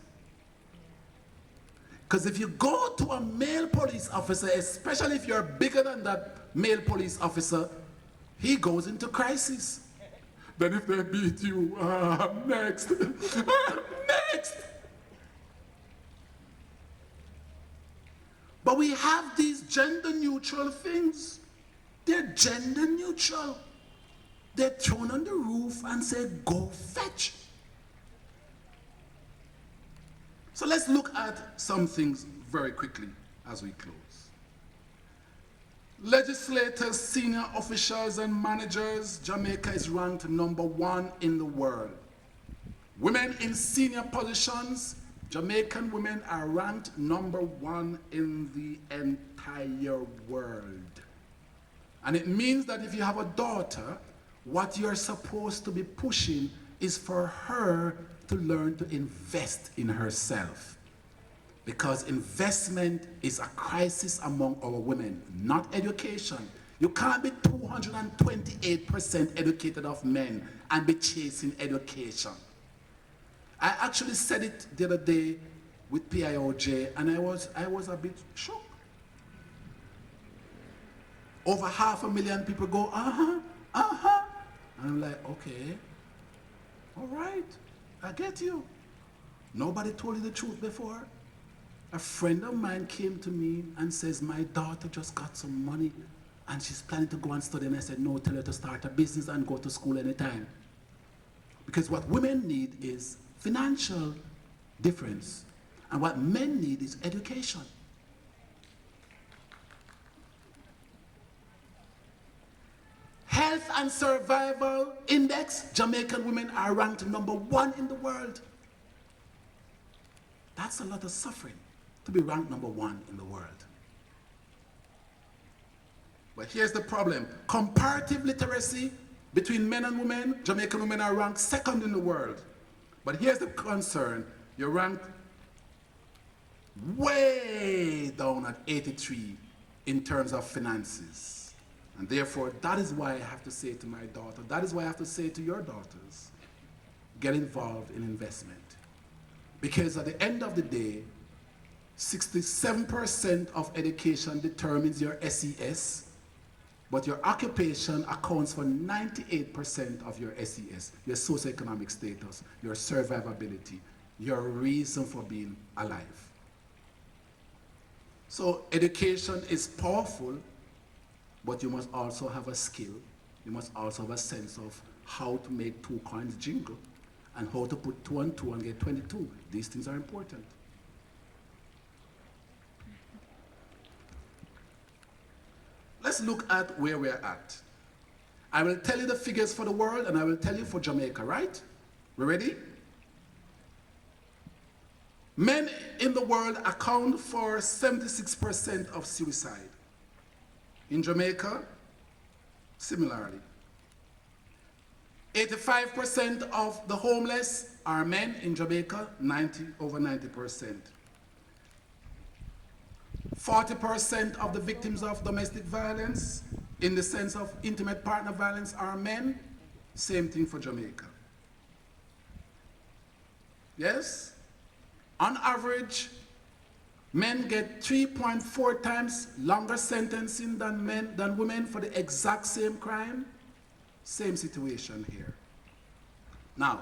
Because if you go to a male police officer, especially if you're bigger than that male police officer, he goes into crisis. Then if they beat you, next, next. But we have these gender neutral things. They're gender neutral. They're thrown on the roof and say, go fetch. So let's look at some things very quickly as we close. Legislators, senior officials, and managers, Jamaica is ranked #1 in the world. Women in senior positions, Jamaican women are ranked #1 in the entire world. And it means that if you have a daughter, what you're supposed to be pushing is for her to learn to invest in herself. Because investment is a crisis among our women, not education. You can't be 228% educated of men and be chasing education. I actually said it the other day with PIOJ, and I was a bit shocked. Over 500,000 people go, and I'm like, okay, all right, I get you. Nobody told you the truth before. A friend of mine came to me and says, my daughter just got some money and she's planning to go and study. And I said, no, tell her to start a business and go to school anytime. Because what women need is financial difference. And what men need is education. Health and Survival Index, Jamaican women are ranked #1 in the world. That's a lot of suffering to be ranked #1 in the world. But here's the problem. Comparative literacy between men and women, Jamaican women are ranked 2nd in the world. But here's the concern. You're ranked way down at 83 in terms of finances. And therefore, that is why I have to say to my daughter, that is why I have to say to your daughters, get involved in investment. Because at the end of the day, 67% of education determines your SES, but your occupation accounts for 98% of your SES, your socioeconomic status, your survivability, your reason for being alive. So education is powerful, but you must also have a skill. You must also have a sense of how to make 2 coins jingle and how to put 2 and 2 and get 22. These things are important. Let's look at where we're at. I will tell you the figures for the world and I will tell you for Jamaica, right? We ready? Men in the world account for 76% of suicide. In Jamaica, similarly. 85% of the homeless are men in Jamaica, over 90%. 40% of the victims of domestic violence, in the sense of intimate partner violence, are men. Same thing for Jamaica. Yes? On average, men get 3.4 times longer sentencing than women for the exact same crime. Same situation here. Now,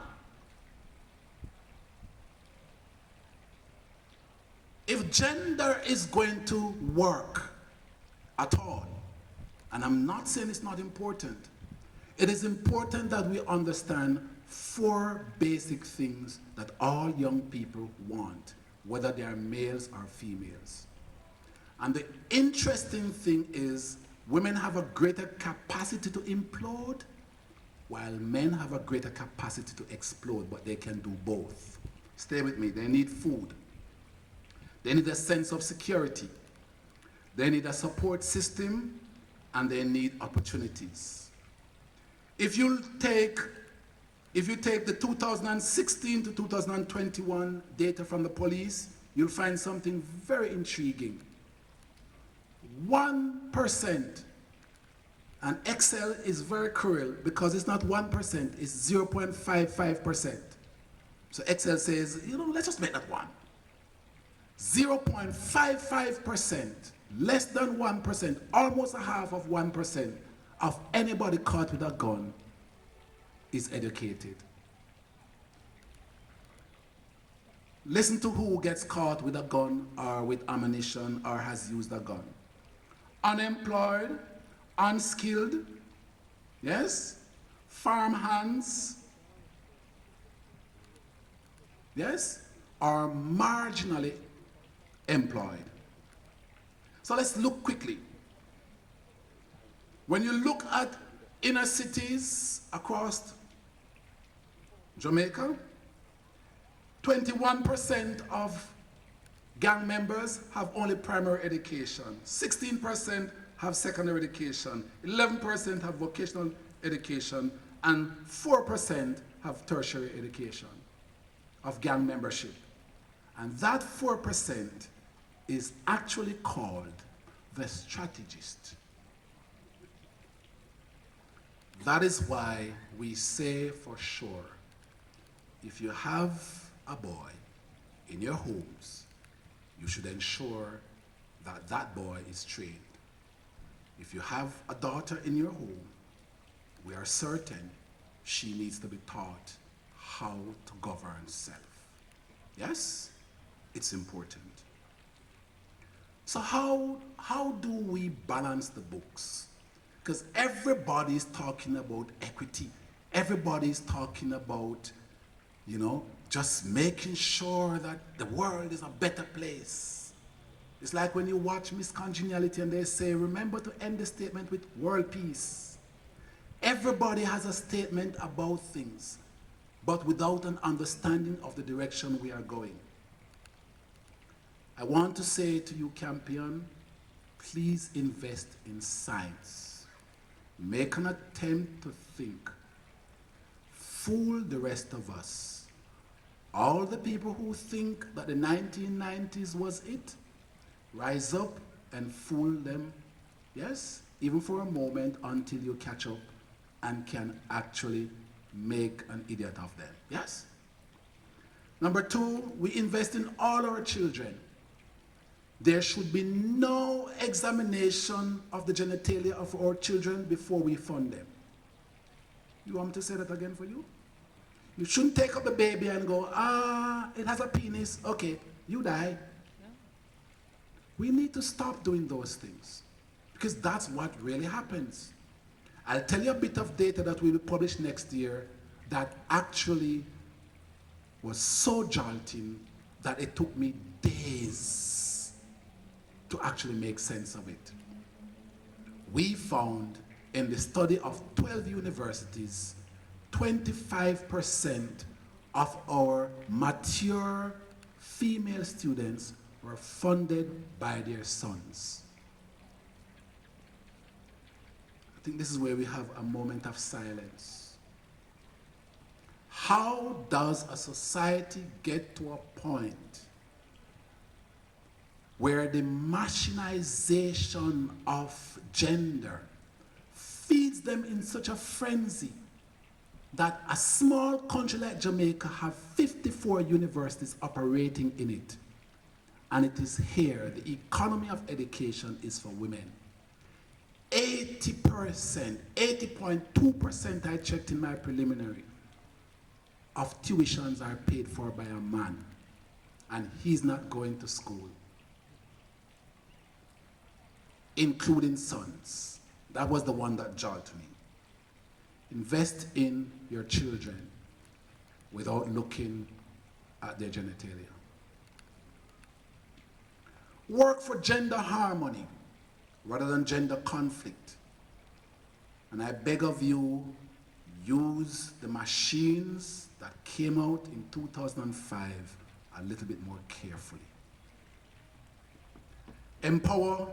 if gender is going to work at all, and I'm not saying it's not important, it is important that we understand 4 basic things that all young people want, whether they are males or females. And the interesting thing is, women have a greater capacity to implode, while men have a greater capacity to explode, but they can do both. Stay with me. They need food. They need a sense of security. They need a support system, and they need opportunities. If you take the 2016 to 2021 data from the police, you'll find something very intriguing. 1%, and Excel is very cruel because it's not 1%, it's 0.55%. So Excel says, let's just make that 1. 0.55%, less than 1%, almost a half of 1% of anybody caught with a gun is educated. Listen to who gets caught with a gun or with ammunition or has used a gun. Unemployed, unskilled, yes? Farm hands, yes? Or marginally employed. So let's look quickly. When you look at inner cities across Jamaica, 21% of gang members have only primary education, 16% have secondary education, 11% have vocational education, and 4% have tertiary education of gang membership. And that 4% is actually called the strategist. That is why we say for sure, if you have a boy in your homes, you should ensure that that boy is trained. If you have a daughter in your home, we are certain she needs to be taught how to govern self. Yes? It's important. So how do we balance the books? Because everybody's talking about equity. Everybody's talking about, just making sure that the world is a better place. It's like when you watch Miss Congeniality and they say, remember to end the statement with world peace. Everybody has a statement about things, but without an understanding of the direction we are going. I want to say to you, Campion, please invest in science. Make an attempt to think. Fool the rest of us. All the people who think that the 1990s was it, rise up and fool them, yes, even for a moment until you catch up and can actually make an idiot of them, yes? Number 2, we invest in all our children. There should be no examination of the genitalia of our children before we fund them. You want me to say that again for you? You shouldn't take up the baby and go, it has a penis, okay, you die. We need to stop doing those things because that's what really happens. I'll tell you a bit of data that we will publish next year that actually was so jolting that it took me days to actually make sense of it. We found in the study of 12 universities, 25% of our mature female students were funded by their sons. I think this is where we have a moment of silence. How does a society get to a point where the machinization of gender feeds them in such a frenzy that a small country like Jamaica have 54 universities operating in it? And it is here, the economy of education is for women. 80%, 80.2% I checked in my preliminary of tuitions are paid for by a man, and he's not going to school, including sons. That was the one that jolted me. Invest in your children without looking at their genitalia. Work for gender harmony rather than gender conflict. And I beg of you, use the machines that came out in 2005 a little bit more carefully. Empower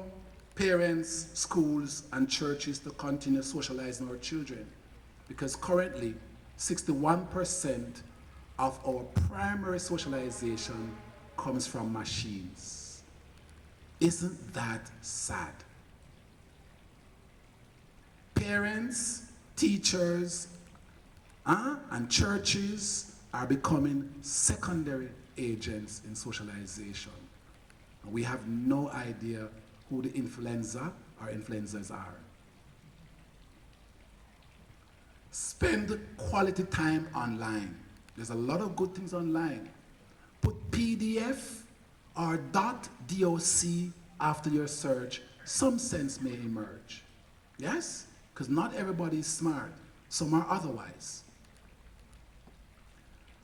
parents, schools, and churches to continue socializing our children, because currently 61% of our primary socialization comes from machines. Isn't that sad? Parents, teachers, and churches are becoming secondary agents in socialization. And we have no idea who the influencer or influencers are. Spend quality time online. There's a lot of good things online. Put PDF or .doc after your search. Some sense may emerge. Yes? Because not everybody is smart. Some are otherwise.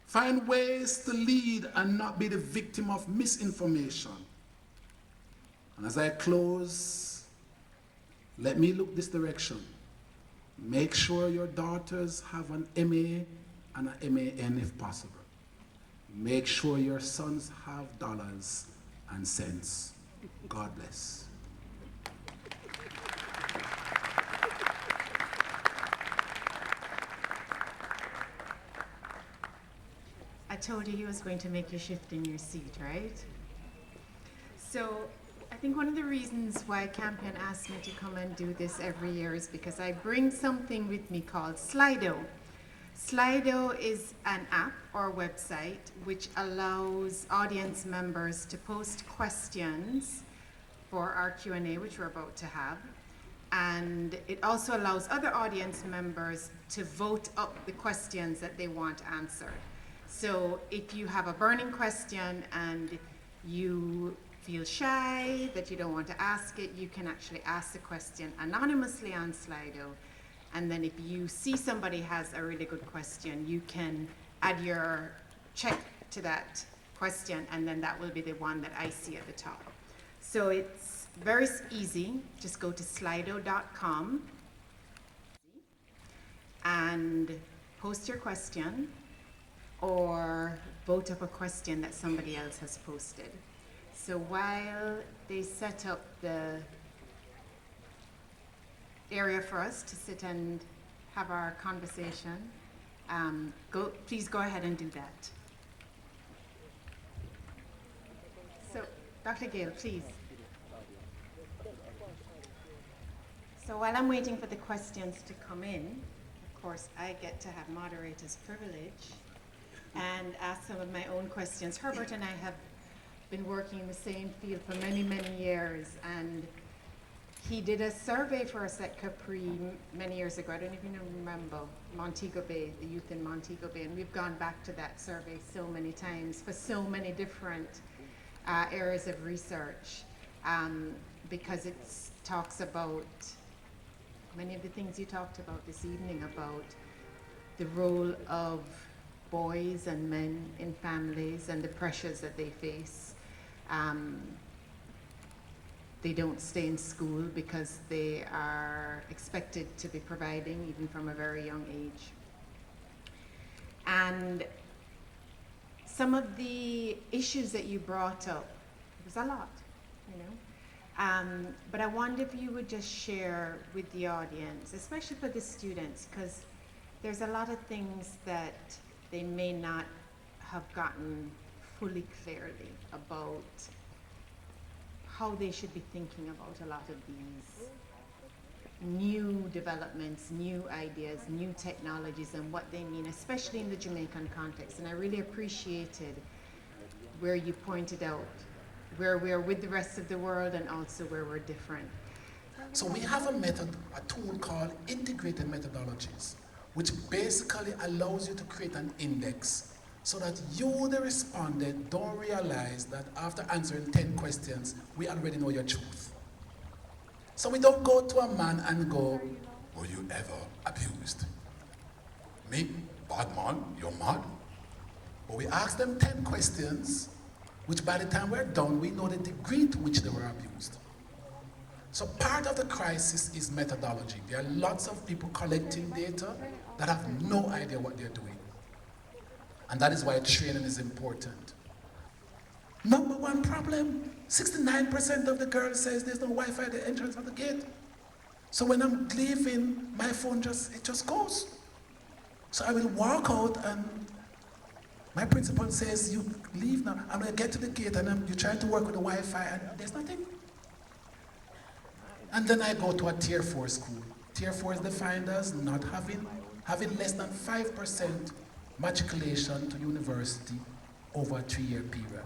Find ways to lead and not be the victim of misinformation. And as I close, let me look this direction. Make sure your daughters have an MA and an MAN if possible. Make sure your sons have dollars and cents. God bless. I told you he was going to make you shift in your seat, right? So I think one of the reasons why Campion asked me to come and do this every year is because I bring something with me called Slido. Slido is an app or website which allows audience members to post questions for our Q&A, which we're about to have. And it also allows other audience members to vote up the questions that they want answered. So if you have a burning question and you feel shy, that you don't want to ask it, you can actually ask the question anonymously on Slido. And then if you see somebody has a really good question, you can add your check to that question, and then that will be the one that I see at the top. So it's very easy. Just go to slido.com and post your question, or vote up a question that somebody else has posted. So while they set up the area for us to sit and have our conversation, please go ahead and do that. So, Dr. Gayle, please. So while I'm waiting for the questions to come in, of course, I get to have moderator's privilege and ask some of my own questions. Herbert and I have been working in the same field for many, many years, and he did a survey for us at Capri many years ago. I don't even remember, Montego Bay, the youth in Montego Bay, and we've gone back to that survey so many times for so many different areas of research, because it talks about many of the things you talked about this evening, about the role of boys and men in families and the pressures that they face. They don't stay in school because they are expected to be providing even from a very young age. And some of the issues that you brought up, it was a lot, you know. But I wonder if you would just share with the audience, especially for the students, because there's a lot of things that they may not have gotten fully clearly about how they should be thinking about a lot of these new developments, new ideas, new technologies, and what they mean, especially in the Jamaican context. And I really appreciated where you pointed out where we're with the rest of the world and also where we're different. So we have a tool called integrated methodologies, which basically allows you to create an index so that you, the respondent, don't realize that after answering 10 questions, we already know your truth. So we don't go to a man and go, were you ever abused? Me? Bad man? You're mad? But we ask them 10 questions, which by the time we're done, we know the degree to which they were abused. So part of the crisis is methodology. There are lots of people collecting data that have no idea what they're doing. And that is why training is important. Number one problem, 69% of the girls says there's no Wi-Fi at the entrance of the gate. So when I'm leaving, my phone just goes. So I will walk out and my principal says, you leave now. I'm gonna get to the gate and you're trying to work with the Wi-Fi and there's nothing. And then I go to a tier 4 school. Tier 4 is defined as not having less than 5% matriculation to university over a 3-year period.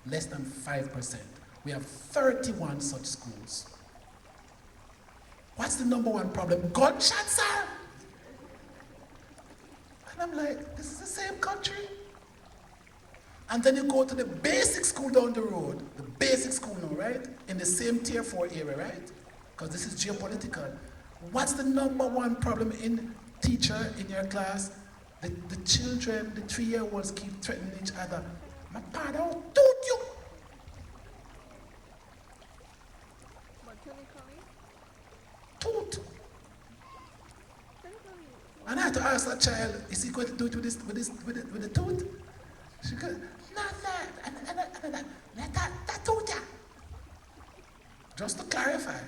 Less than 5%. We have 31 such schools. What's the number one problem? Gunshots, sir! And I'm like, this is the same country? And then you go to the basic school down the road, the basic school now, right? In the same tier 4 area, right? Because this is geopolitical. What's the number one problem in teacher in your class? The children, the 3-year-olds keep threatening each other. My father will toot you. Toot. And I had to ask that child, is he going to do it with the tooth? She goes, not that. Let that tooth ya. Just to clarify.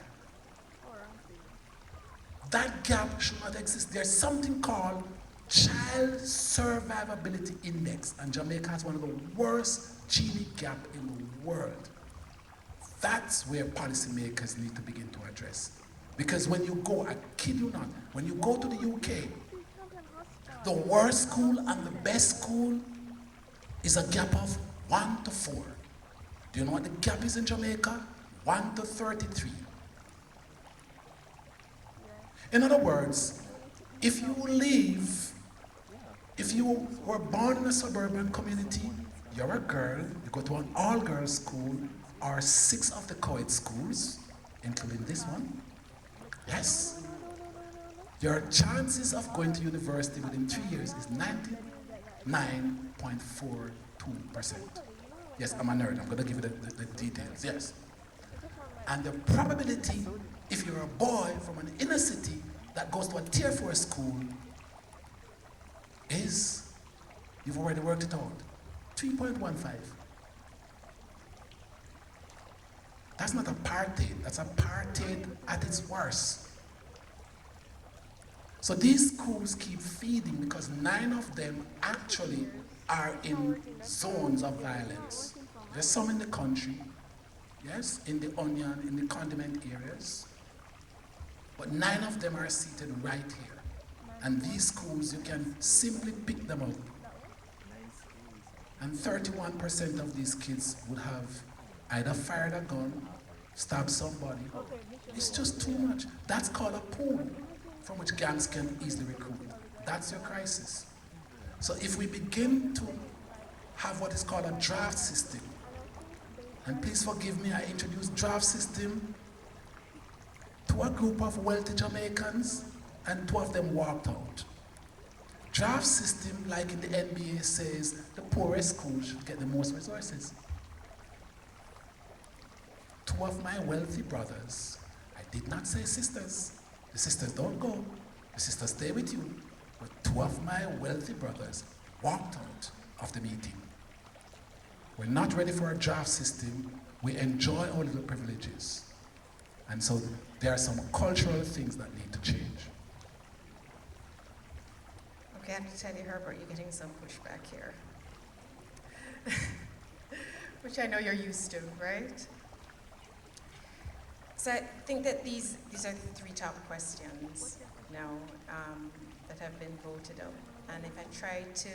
That gap should not exist. There's something called Child Survivability Index, and Jamaica has one of the worst Gini gap in the world. That's where policymakers need to begin to address. Because when you go, I kid you not, when you go to the UK, the worst school and the best school is a gap of 1 to 4. Do you know what the gap is in Jamaica? 1 to 33. In other words, if you were born in a suburban community, you're a girl, you go to an all-girls school, or 6 of the co-ed schools, including this one, yes, your chances of going to university within 3 years is 99.42%. Yes, I'm a nerd, I'm gonna give you the details, yes. And the probability, if you're a boy from an inner city that goes to a tier 4 school, is, you've already worked it out, 3.15. That's not apartheid, that's apartheid at its worst. So these schools keep feeding because 9 of them actually are in zones of violence. There's some in the country, yes, in the onion, in the condiment areas, but 9 of them are seated right here. And these schools, you can simply pick them up. And 31% of these kids would have either fired a gun, stabbed somebody. It's just too much. That's called a pool from which gangs can easily recruit. That's your crisis. So if we begin to have what is called a draft system, and please forgive me, I introduced draft system to a group of wealthy Jamaicans, and 2 of them walked out. Draft system, like in the NBA, says the poorest school should get the most resources. 2 of my wealthy brothers, I did not say sisters. The sisters don't go, the sisters stay with you. But 2 of my wealthy brothers walked out of the meeting. We're not ready for a draft system. We enjoy our little privileges. And so there are some cultural things that need to change. Okay, I have to tell you, Herbert, you're getting some pushback here. Which I know you're used to, right? So I think that these are the 3 top questions now that have been voted on. And if I try to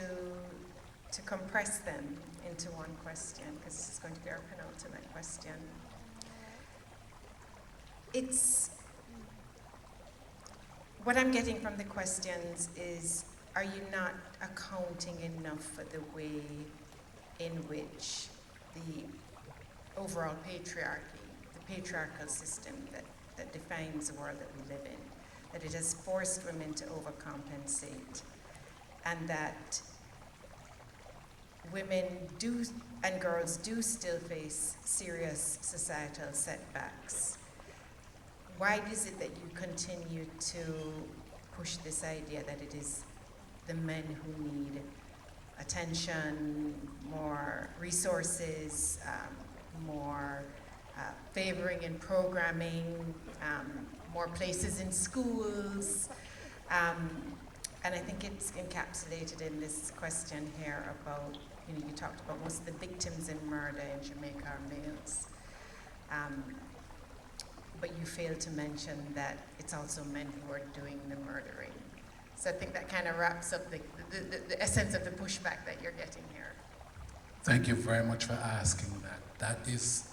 compress them into one question, because this is going to be our penultimate question, it's, what I'm getting from the questions is, are you not accounting enough for the way in which the overall patriarchy, the patriarchal system that defines the world that we live in, that it has forced women to overcompensate, and that women do and girls do still face serious societal setbacks? Why is it that you continue to push this idea that it is the men who need attention, more resources, more favoring in programming, more places in schools. And I think it's encapsulated in this question here about, you talked about most of the victims in murder in Jamaica are males. But you failed to mention that it's also men who are doing the murdering. So I think that kind of wraps up the essence of the pushback that you're getting here. Thank you very much for asking that.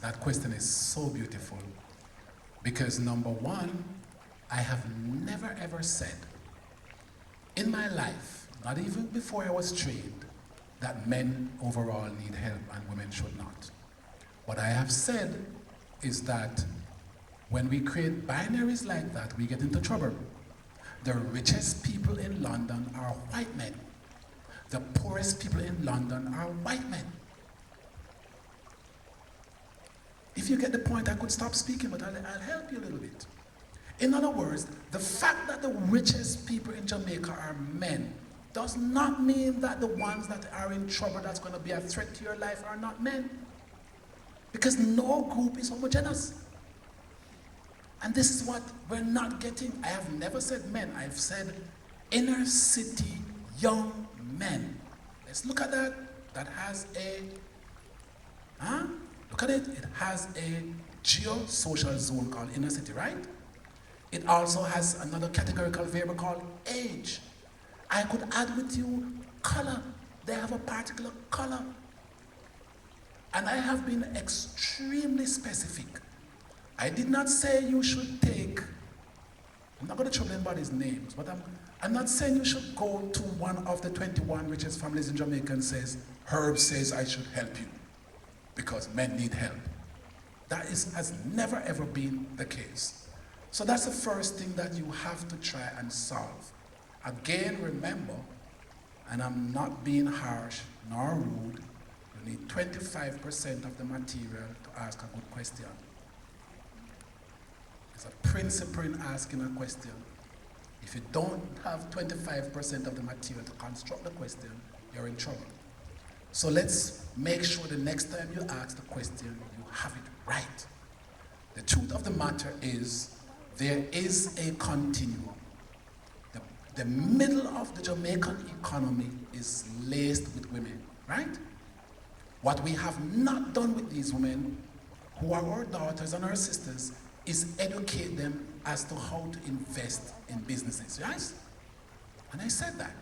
That question is so beautiful, because number one, I have never ever said in my life, not even before I was trained, that men overall need help and women should not. What I have said is that when we create binaries like that, we get into trouble. The richest people in London are white men. The poorest people in London are white men. If you get the point, I could stop speaking, but I'll help you a little bit. In other words, the fact that the richest people in Jamaica are men does not mean that the ones that are in trouble that's going to be a threat to your life are not men. Because no group is homogeneous. And this is what we're not getting. I have never said men. I've said inner city young men. Let's look at that. That has a, look at it. It has a geosocial zone called inner city, right? It also has another categorical variable called age. I could add with you color. They have a particular color. And I have been extremely specific. I did not say you should take, I'm not going to trouble anybody's names, but I'm not saying you should go to one of the 21 richest families in Jamaica and says, Herb says I should help you because men need help. That has never ever been the case. So that's the first thing that you have to try and solve. Again, remember, and I'm not being harsh nor rude, you need 25% of the material to ask a good question. There's a principle in asking a question. If you don't have 25% of the material to construct the question, you're in trouble. So let's make sure the next time you ask the question, you have it right. The truth of the matter is, there is a continuum. The middle of the Jamaican economy is laced with women, right? What we have not done with these women, who are our daughters and our sisters, is educate them as to how to invest in businesses, right? And I said that.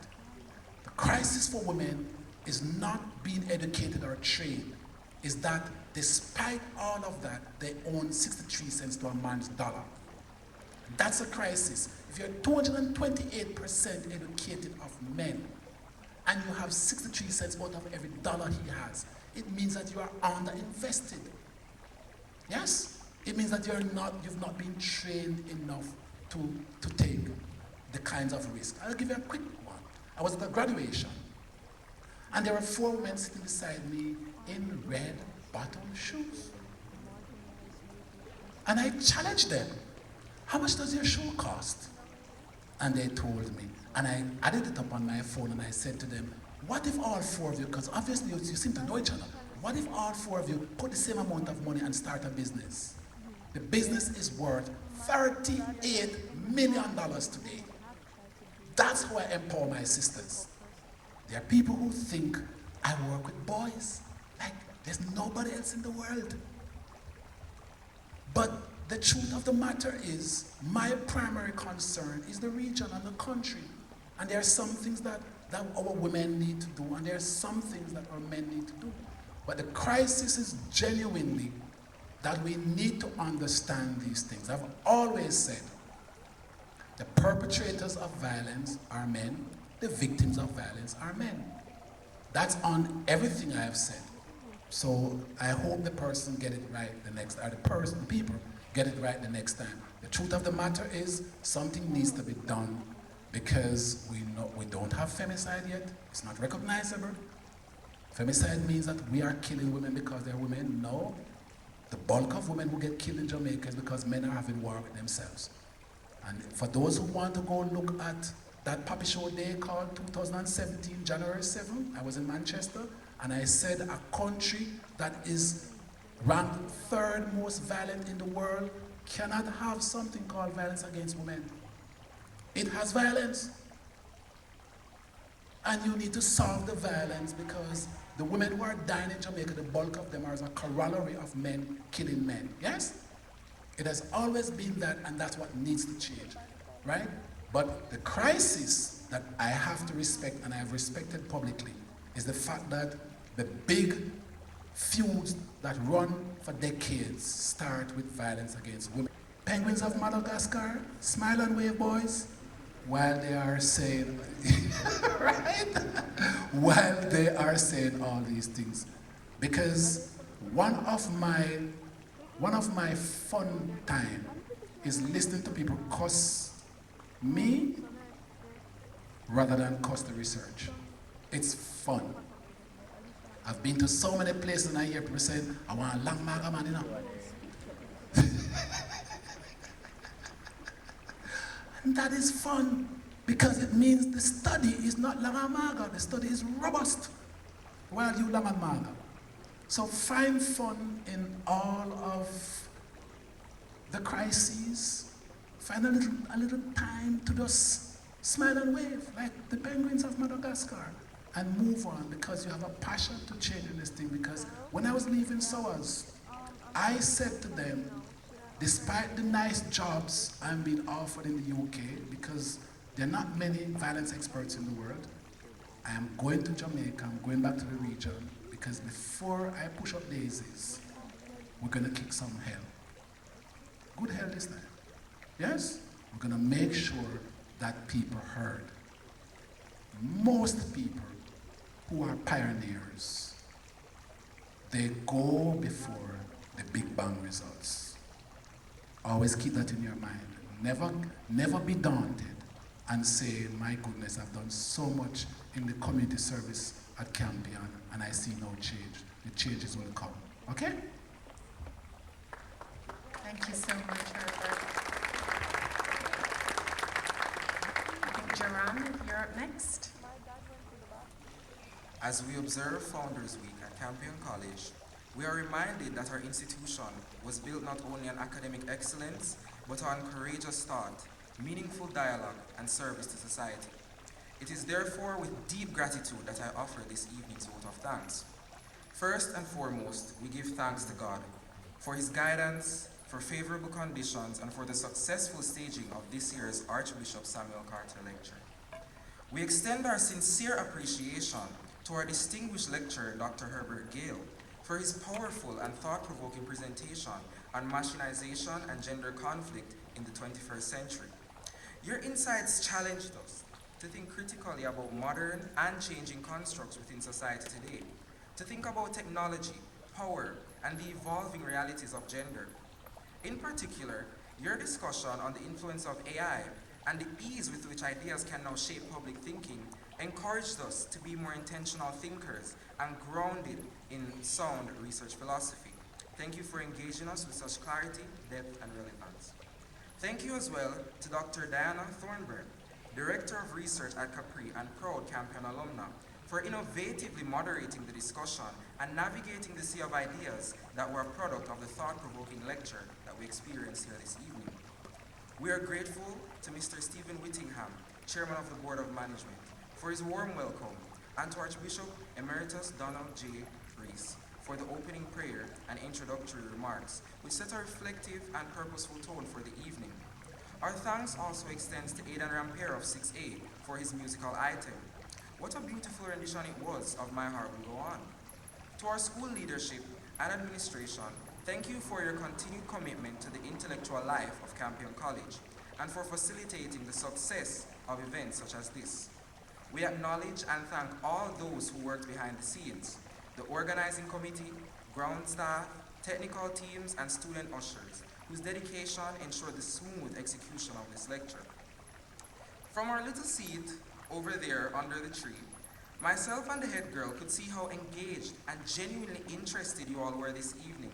The crisis for women is not being educated or trained, is that despite all of that, they own 63 cents to a man's dollar. That's a crisis. If you're 228% educated of men, and you have 63 cents out of every dollar he has, it means that you are underinvested. Yes? It means that you've not been trained enough to take the kinds of risk. I'll give you a quick one. I was at a graduation, and there were 4 women sitting beside me in red bottom shoes. And I challenged them, how much does your shoe cost? And they told me, and I added it up on my phone, and I said to them, what if all 4 of you, because obviously you seem to know each other, what if all 4 of you put the same amount of money and start a business? The business is worth $38 million today. That's how I empower my sisters. There are people who think I work with boys, like there's nobody else in the world. But the truth of the matter is, my primary concern is the region and the country. And there are some things that our women need to do, and there are some things that our men need to do. But the crisis is genuinely that we need to understand these things. I've always said, the perpetrators of violence are men, the victims of violence are men. That's on everything I have said. So I hope the person get it right the next, or the people get it right the next time. The truth of the matter is, something needs to be done, because we don't have femicide yet. It's not recognizable. Femicide means that we are killing women because they're women. No. The bulk of women who get killed in Jamaica is because men are having war with themselves. And for those who want to go look at that puppy show day called 2017, January 7th. I was in Manchester, and I said a country that is ranked third most violent in the world cannot have something called violence against women. It has violence. And you need to solve the violence because the women who are dying in Jamaica, the bulk of them are as a corollary of men killing men. Yes? It has always been that, and that's what needs to change, right? But the crisis that I have to respect, and I have respected publicly, is the fact that the big feuds that run for decades start with violence against women. Penguins of Madagascar, smile and wave, boys, while they are saying, right? While they are saying all these things. Because one of my fun time is listening to people cuss me rather than cuss the research. It's fun. I've been to so many places and I hear people saying, I want a long maga man, you know. And that is fun because it means the study is not langa maga, the study is robust while you langa maga. So find fun in all of the crises. Find a little time to just smile and wave like the penguins of Madagascar and move on because you have a passion to change in this thing. Because when I was leaving SOAS, I said to them, despite the nice jobs I'm being offered in the UK, because there are not many violence experts in the world, I am going to Jamaica, I'm going back to the region, because before I push up daisies, we're gonna kick some hell. Good hell this time. Yes? We're gonna make sure that people heard. Most people who are pioneers, they go before the Big Bang results. Always keep that in your mind. Never be daunted and say, my goodness, I've done so much in the community service at Campion and I see no change. The changes will come. Okay? Thank you so much, Herbert. Jerome, you're up next. As we observe Founders Week at Campion College, we are reminded that our institution was built not only on academic excellence, but on courageous thought, meaningful dialogue, and service to society. It is therefore with deep gratitude that I offer this evening's vote of thanks. First and foremost, we give thanks to God for His guidance, for favorable conditions, and for the successful staging of this year's Archbishop Samuel Carter lecture. We extend our sincere appreciation to our distinguished lecturer, Dr. Herbert Gayle, for his powerful and thought-provoking presentation on machinization and gender conflict in the 21st century. Your insights challenged us to think critically about modern and changing constructs within society today, to think about technology, power, and the evolving realities of gender. In particular, your discussion on the influence of AI and the ease with which ideas can now shape public thinking encouraged us to be more intentional thinkers and grounded in sound research philosophy. Thank you for engaging us with such clarity, depth, and relevance. Thank you as well to Dr. Diana Thornburn, Director of Research at Capri and proud Campion alumna, for innovatively moderating the discussion and navigating the sea of ideas that were a product of the thought-provoking lecture that we experienced here this evening. We are grateful to Mr. Stephen Whittingham, Chairman of the Board of Management, for his warm welcome, and to Archbishop Emeritus Donald J. Rees for the opening prayer and introductory remarks, which set a reflective and purposeful tone for the evening. Our thanks also extends to Aidan Rampier of 6A for his musical item. What a beautiful rendition it was of My Heart Will Go On. To our school leadership and administration, thank you for your continued commitment to the intellectual life of Campion College and for facilitating the success of events such as this. We acknowledge and thank all those who worked behind the scenes, the organizing committee, ground staff, technical teams, and student ushers, whose dedication ensured the smooth execution of this lecture. From our little seat over there under the tree, myself and the head girl could see how engaged and genuinely interested you all were this evening.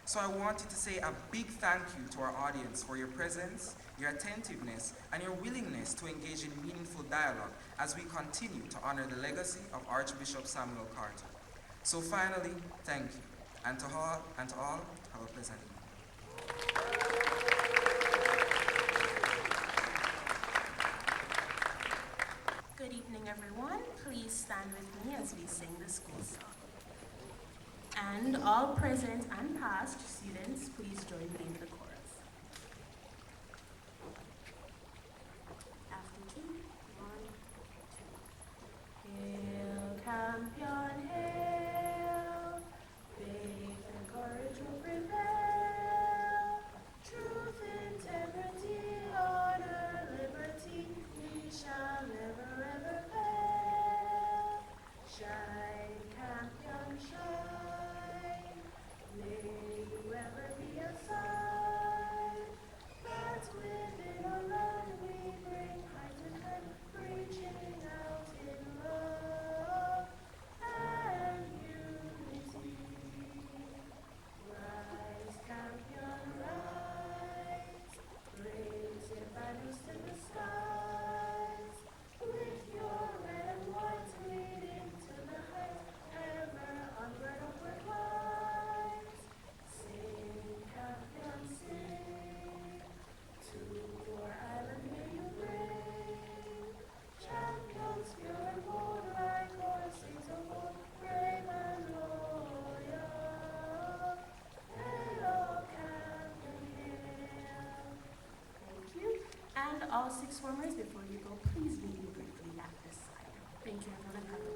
So I wanted to say a big thank you to our audience for your presence, your attentiveness, and your willingness to engage in meaningful dialogue as we continue to honor the legacy of Archbishop Samuel Carter. So finally, thank you. And to all, have a pleasant evening. Good evening, everyone. Please stand with me as we sing the school song. And all present and past students, please join me in the chorus. After 2, 1, 2. Hail, Campion, hail. Faith and courage will prevail. Truth, integrity, honor, liberty, we shall never ever fail. Shine, Campion, shine. May you ever be a sign that within our land we bring heart and hand, reaching out in love and unity. Rise, Campion, rise, raise your banners to the skies, with your red and white leading to the heights, ever onward, upward rise. Sing, Campion, sing, to your island may you bring champions pure and bold, like horses of old, brave and loyal. Hail, Campion, hail. Thank you. And all 6 formers, before you go, please meet me briefly at this side. Thank you, everyone.